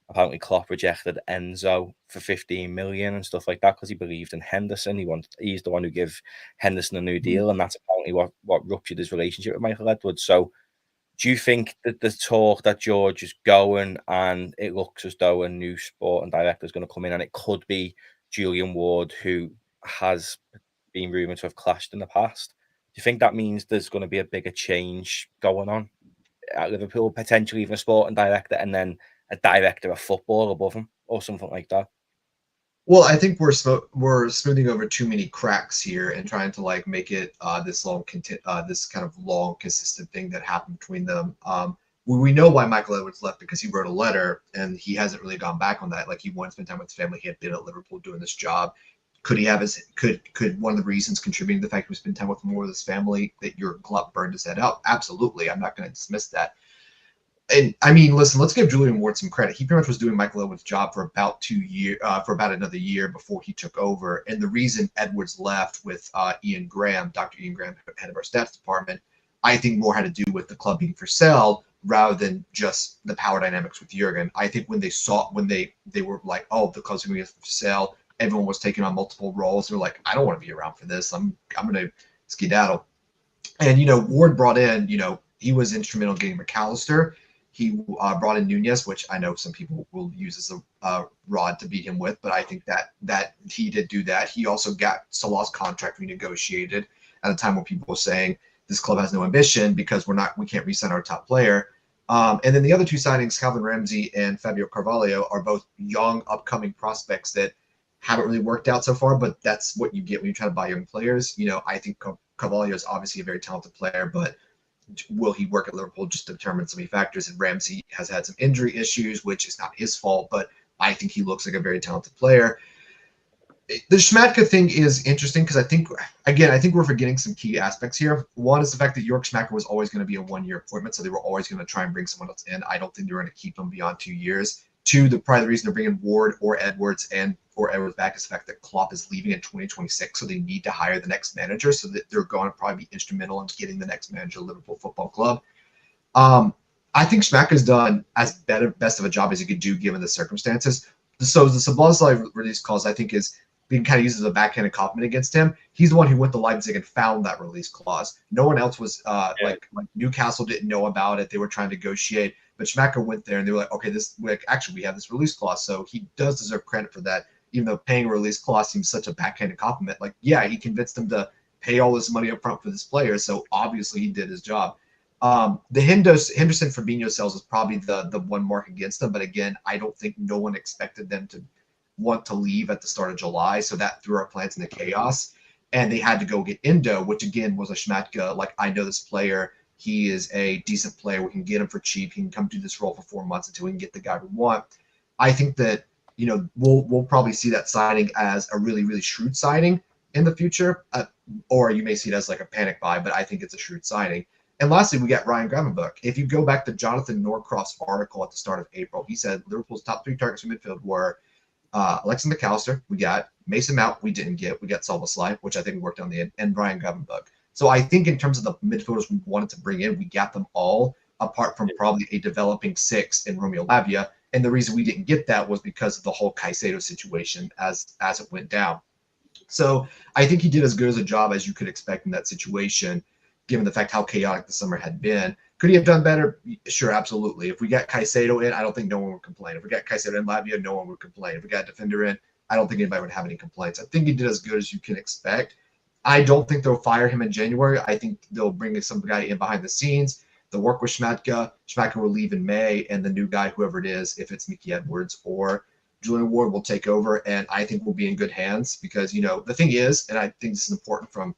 apparently Klopp rejected Enzo for 15 million and stuff like that because he believed in Henderson. He's the one who gave Henderson a new deal, and that's apparently what ruptured his relationship with Michael Edwards. So do you think that the talk that George is going and it looks as though a new sporting director is going to come in and it could be Julian Ward, who has been rumoured to have clashed in the past? Do you think that means there's going to be a bigger change going on at Liverpool, potentially even a sporting director and then a director of football above him or something like that? Well, I think we're smoothing over too many cracks here and trying to like make it this kind of long consistent thing that happened between them. We know why Michael Edwards left, because he wrote a letter and he hasn't really gone back on that. Like, he wanted to spend time with his family. He had been at Liverpool doing this job. Could he have could one of the reasons contributing to the fact he was spending time with more of his family that Jurgen Klopp burned his head out? Absolutely, I'm not going to dismiss that. And I mean, listen, let's give Julian Ward some credit. He pretty much was doing Michael Edwards' job for about 2 years, for about another year before he took over. And the reason Edwards left with Dr. Ian Graham, head of our stats department, I think more had to do with the club being for sale rather than just the power dynamics with Jurgen. I think when they were like, oh, the club's going to be for sale, everyone was taking on multiple roles. They're like, I don't want to be around for this. I'm going to skedaddle. And, you know, Ward brought in, you know, he was instrumental in getting McAllister. He brought in Nunez, which I know some people will use as a rod to beat him with, but I think that he did do that. He also got Salah's contract renegotiated at a time where people were saying this club has no ambition because we can't re-sign our top player. And then the other two signings, Calvin Ramsey and Fabio Carvalho, are both young, upcoming prospects that haven't really worked out so far, but that's what you get when you try to buy young players. You know, I think Carvalho is obviously a very talented player, but will he work at Liverpool just determines so many factors. And Ramsey has had some injury issues, which is not his fault, but I think he looks like a very talented player. The Schmadtke thing is interesting because I think we're forgetting some key aspects here. One is the fact that Jörg Schmadtke was always going to be a one-year appointment, so they were always going to try and bring someone else in. I don't think they were going to keep him beyond 2 years. Two, probably the reason they're bringing Ward or Edwards back is the fact that Klopp is leaving in 2026, so they need to hire the next manager, so that they're going to probably be instrumental in getting the next manager of Liverpool Football Club. I think Schmadtke's done as best of a job as he could do given the circumstances. So the Szoboszlai release clause, I think, is being kind of used as a backhanded compliment against him. He's the one who went to Leipzig and found that release clause. No one else was like Newcastle didn't know about it. They were trying to negotiate, but Schmadtke went there and they were like, okay, actually we have this release clause, so he does deserve credit for that. Even though paying a release clause seems such a backhanded compliment, like he convinced them to pay all this money up front for this player, so obviously he did his job. The Henderson-Fabinho sales is probably the one mark against them, but again, I don't think no one expected them to want to leave at the start of July, so that threw our plans into chaos. And they had to go get Endo, which again was a Schmadtke, like, I know this player, he is a decent player, we can get him for cheap, he can come do this role for 4 months until we can get the guy we want. I think that, we'll probably see that signing as a really, really shrewd signing in the future, or you may see it as like a panic buy, but I think it's a shrewd signing. And lastly, we got Ryan Gravenberch. If you go back to Jonathan Norcroft's article at the start of April, he said Liverpool's top 3 targets for midfield were Alexander McAllister, we got Mason Mount, we didn't get, we got Szoboszlai, which I think worked on the end, and Ryan Gravenberch. So I think in terms of the midfielders we wanted to bring in, we got them all, apart from probably a developing 6 in Romeo Lavia. And the reason we didn't get that was because of the whole Caicedo situation as it went down. So I think he did as good as a job as you could expect in that situation, given the fact how chaotic the summer had been. Could he have done better? Sure, absolutely. If we got Caicedo in, I don't think no one would complain. If we got Caicedo in Lavia, no one would complain. If we got a defender in, I don't think anybody would have any complaints. I think he did as good as you can expect. I don't think they'll fire him in January. I think they'll bring some guy in behind the scenes. They'll work with Schmadtke. Schmadtke will leave in May, and the new guy, whoever it is, if it's Mickey Edwards or Julian Ward, will take over, and I think we'll be in good hands because, the thing is, and I think this is important from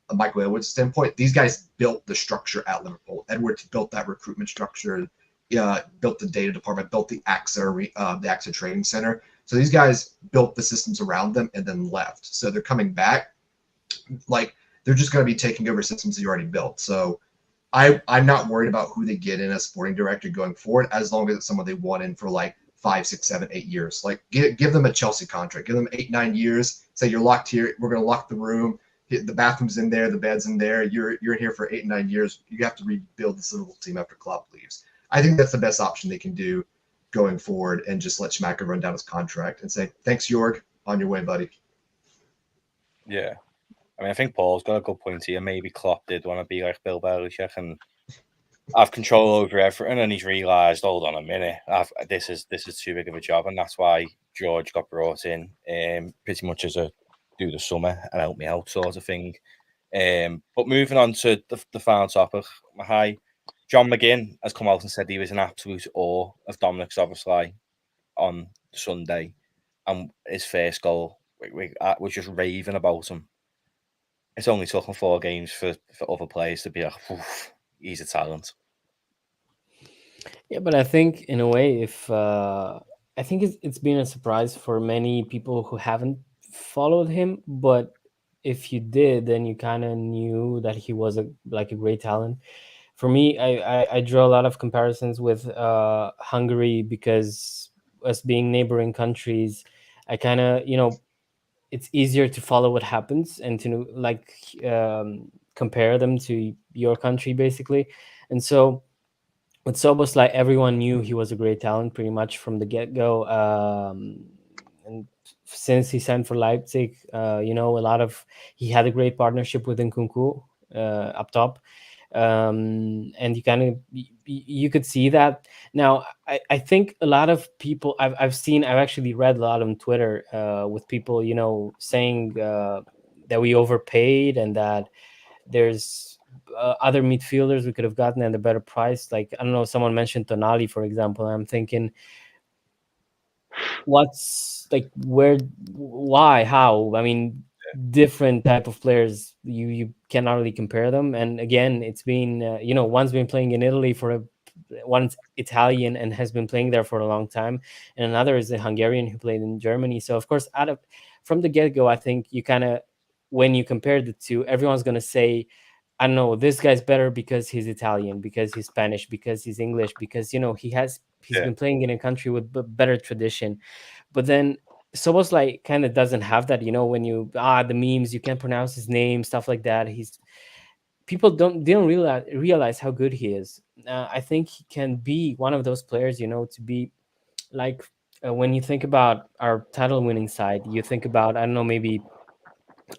a Michael Edwards standpoint, these guys built the structure at Liverpool. Edwards built that recruitment structure, built the data department, built the AXA training center. So these guys built the systems around them and then left. So they're coming back. Like, they're just going to be taking over systems that you already built. So I'm not worried about who they get in as sporting director going forward, as long as it's someone they want in for like 5, 6, 7, 8 years. Like, give them a Chelsea contract. Give them 8, 9 years. Say you're locked here. We're going to lock the room. The bathroom's in there. The bed's in there. You're here for 8, 9 years. You have to rebuild this Liverpool team after Klopp leaves. I think that's the best option they can do going forward, and just let Schmadtke run down his contract and say, thanks, Jorg. On your way, buddy. Yeah. I mean, I think Paul's got a good point here. Maybe Klopp did want to be like Bill Belichick and have control over everything, and he's realised, hold on a minute, this is too big of a job, and that's why George got brought in, pretty much as a do the summer and help me out sort of thing. But moving on to the final topic, John McGinn has come out and said he was in absolute awe of Dominic Szoboszlai on Sunday, and his first goal, we was just raving about him. It's only took him 4 games for other players to be like, he's a talent. Yeah, but I think in a way, I think it's been a surprise for many people who haven't followed him. But if you did, then you kind of knew that he was a great talent. For me, I draw a lot of comparisons with Hungary, because us being neighboring countries, I kind of, it's easier to follow what happens and to compare them to your country, basically. And so with Szoboszlai, everyone knew he was a great talent pretty much from the get-go. And since he signed for Leipzig, he had a great partnership with Nkunku up top. And you could see that. Now, I think a lot of people I've actually read a lot on Twitter with people, saying that we overpaid and that there's other midfielders we could have gotten at a better price. Like, I don't know, someone mentioned Tonali, for example. And I'm thinking, why, how? I mean, different type of players, you cannot really compare them. And again, it's been one's been playing in Italy one's Italian and has been playing there for a long time, and another is a Hungarian who played in Germany. So of course, from the get-go, I think you kind of, when you compare the two, everyone's going to say I don't know, this guy's better because he's Italian, because he's Spanish, because he's English, because he's been playing in a country with better tradition. But then Szoboszlai kind of doesn't have that, when the memes, you can't pronounce his name, stuff like that. People don't realize how good he is. I think he can be one of those players, to be like, when you think about our title winning side, you think about, I don't know, maybe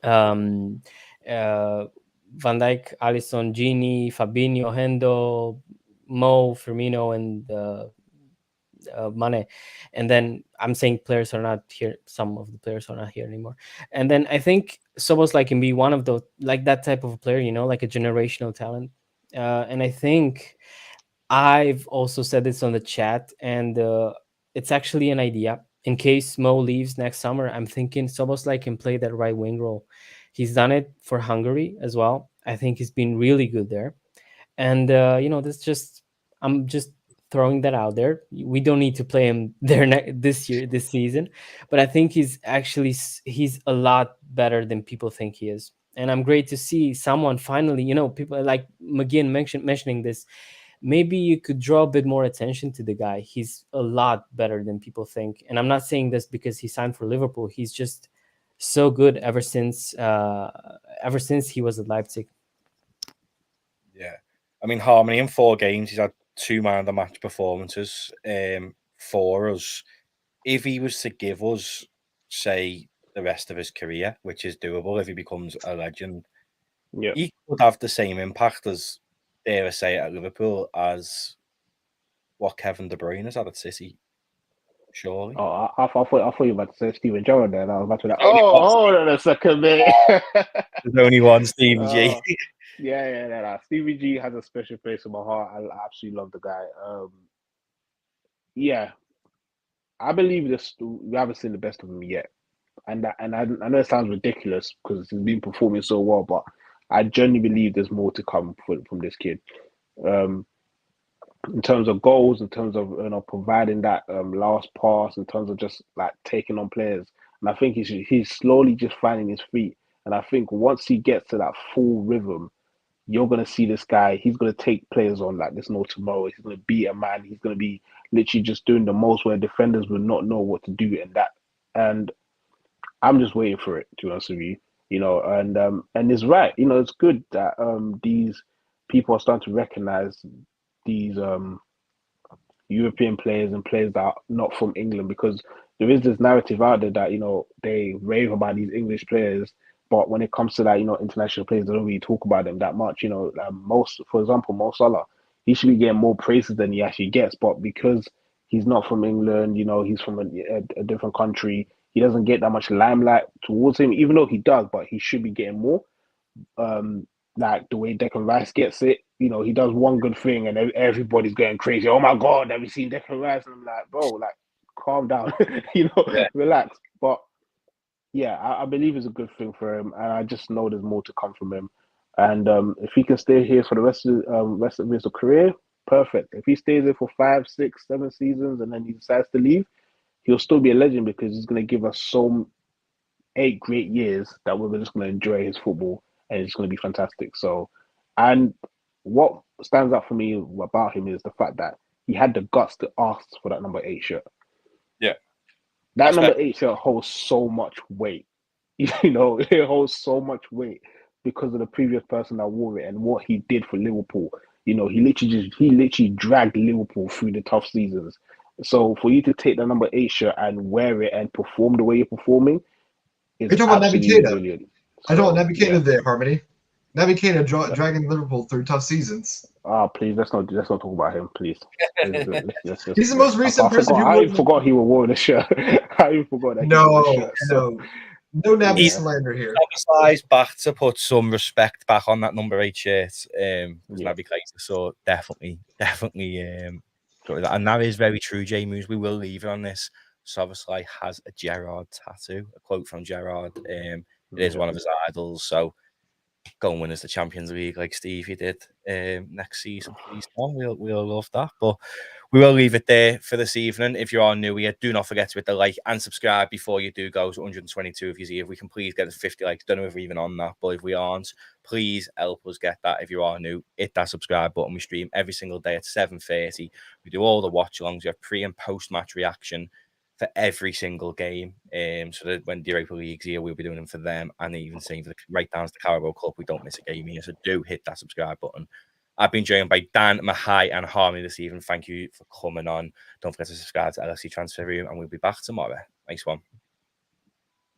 um Van Dijk, Alisson, Gini, Fabinho, Hendo, Mo, Firmino, and Mane. And then I'm saying players are not here. Some of the players are not here anymore. And then I think Szoboszlai can be one of those, like that type of a player, like a generational talent. And I think I've also said this on the chat, and it's actually an idea. In case Mo leaves next summer, I'm thinking Szoboszlai can play that right wing role. He's done it for Hungary as well. I think he's been really good there. And I'm just throwing that out there. We don't need to play him there this season, but I think he's a lot better than people think he is. And I'm great to see someone finally, people like McGinn mentioning this. Maybe you could draw a bit more attention to the guy. He's a lot better than people think. And I'm not saying this because he signed for Liverpool. He's just so good ever since he was at Leipzig. Yeah. I mean, Harmony in 4 games, he's had 2 man of the match performances for us. If he was to give us, say, the rest of his career, which is doable if he becomes a legend, he could have the same impact as, dare I say, at Liverpool as what Kevin De Bruyne has had at City. Surely. Oh, I thought you were about to say Steven Gerrard there. I was about to be like, hold on a second, mate. There's only one, Stevie G. Yeah. Stevie G has a special place in my heart. I absolutely love the guy. I believe this. We haven't seen the best of him yet, and I know it sounds ridiculous because he's been performing so well, but I genuinely believe there's more to come from this kid. In terms of goals, in terms of providing that last pass, in terms of just like taking on players, and I think he's slowly just finding his feet. And I think once he gets to that full rhythm, you're gonna see this guy. He's gonna take players on like there's no tomorrow. He's gonna beat a man. He's gonna be literally just doing the most where defenders will not know what to do, and I'm just waiting for it, to be honest with you. And it's right. It's good that these people are starting to recognize these European players and players that are not from England, because there is this narrative out there that they rave about these English players, but when it comes to that international players, they don't really talk about them that much. For example, Mo Salah, he should be getting more praises than he actually gets, but because he's not from England, he's from a different country, he doesn't get that much limelight towards him, even though he does, but he should be getting more. Like the way Declan Rice gets it, he does one good thing and everybody's going crazy. Oh my God, have you seen Declan Rice? And I'm like, bro, like, calm down, relax. But yeah, I believe it's a good thing for him, and I just know there's more to come from him. And if he can stay here for the rest of his career, perfect. If he stays there for 5, 6, 7 seasons and then he decides to leave, he'll still be a legend because he's going to give us 8 great years that we're just going to enjoy his football, and it's going to be fantastic. So, and what stands out for me about him is the fact that he had the guts to ask for that number 8 shirt. Yeah. That number 8 shirt holds so much weight. It holds so much weight because of the previous person that wore it and what he did for Liverpool. He literally dragged Liverpool through the tough seasons. So for you to take the number 8 shirt and wear it and perform the way you're performing, You're talking about Naby Keita. Brilliant. I don't want Naby Keita there, Harmony. Naby Keita dragging Liverpool through tough seasons. Please, let's not talk about him, please. He's the most recent person who I forgot he was wearing the shirt. I even forgot that. No Naby slander here. Size back to put some respect back on that number 8 shirt. Naby Keita, so definitely. And that is very true, James. We will leave it on this. Szoboszlai has a Gerrard tattoo, a quote from Gerrard. It is one of his idols. So go and win us the Champions League like Stevie did next season, please. Tom. We'll love that. But we will leave it there for this evening. If you are new here, do not forget to hit the like and subscribe before you do go. So 122 if you see. If we can please get us 50 likes, don't know if we're even on that, but if we aren't, please help us get that. If you are new, hit that subscribe button. We stream every single day at 7:30. We do all the watch-alongs. We have pre- and post-match reaction for every single game. So that when the Europa League's here, we'll be doing them for them, and even saying for the right down to the Carabao Cup, we don't miss a game here. So do hit that subscribe button. I've been joined by Dan, Mahai, and Harmony this evening. Thank you for coming on. Don't forget to subscribe to LSC Transfer Room, and we'll be back tomorrow. Nice one.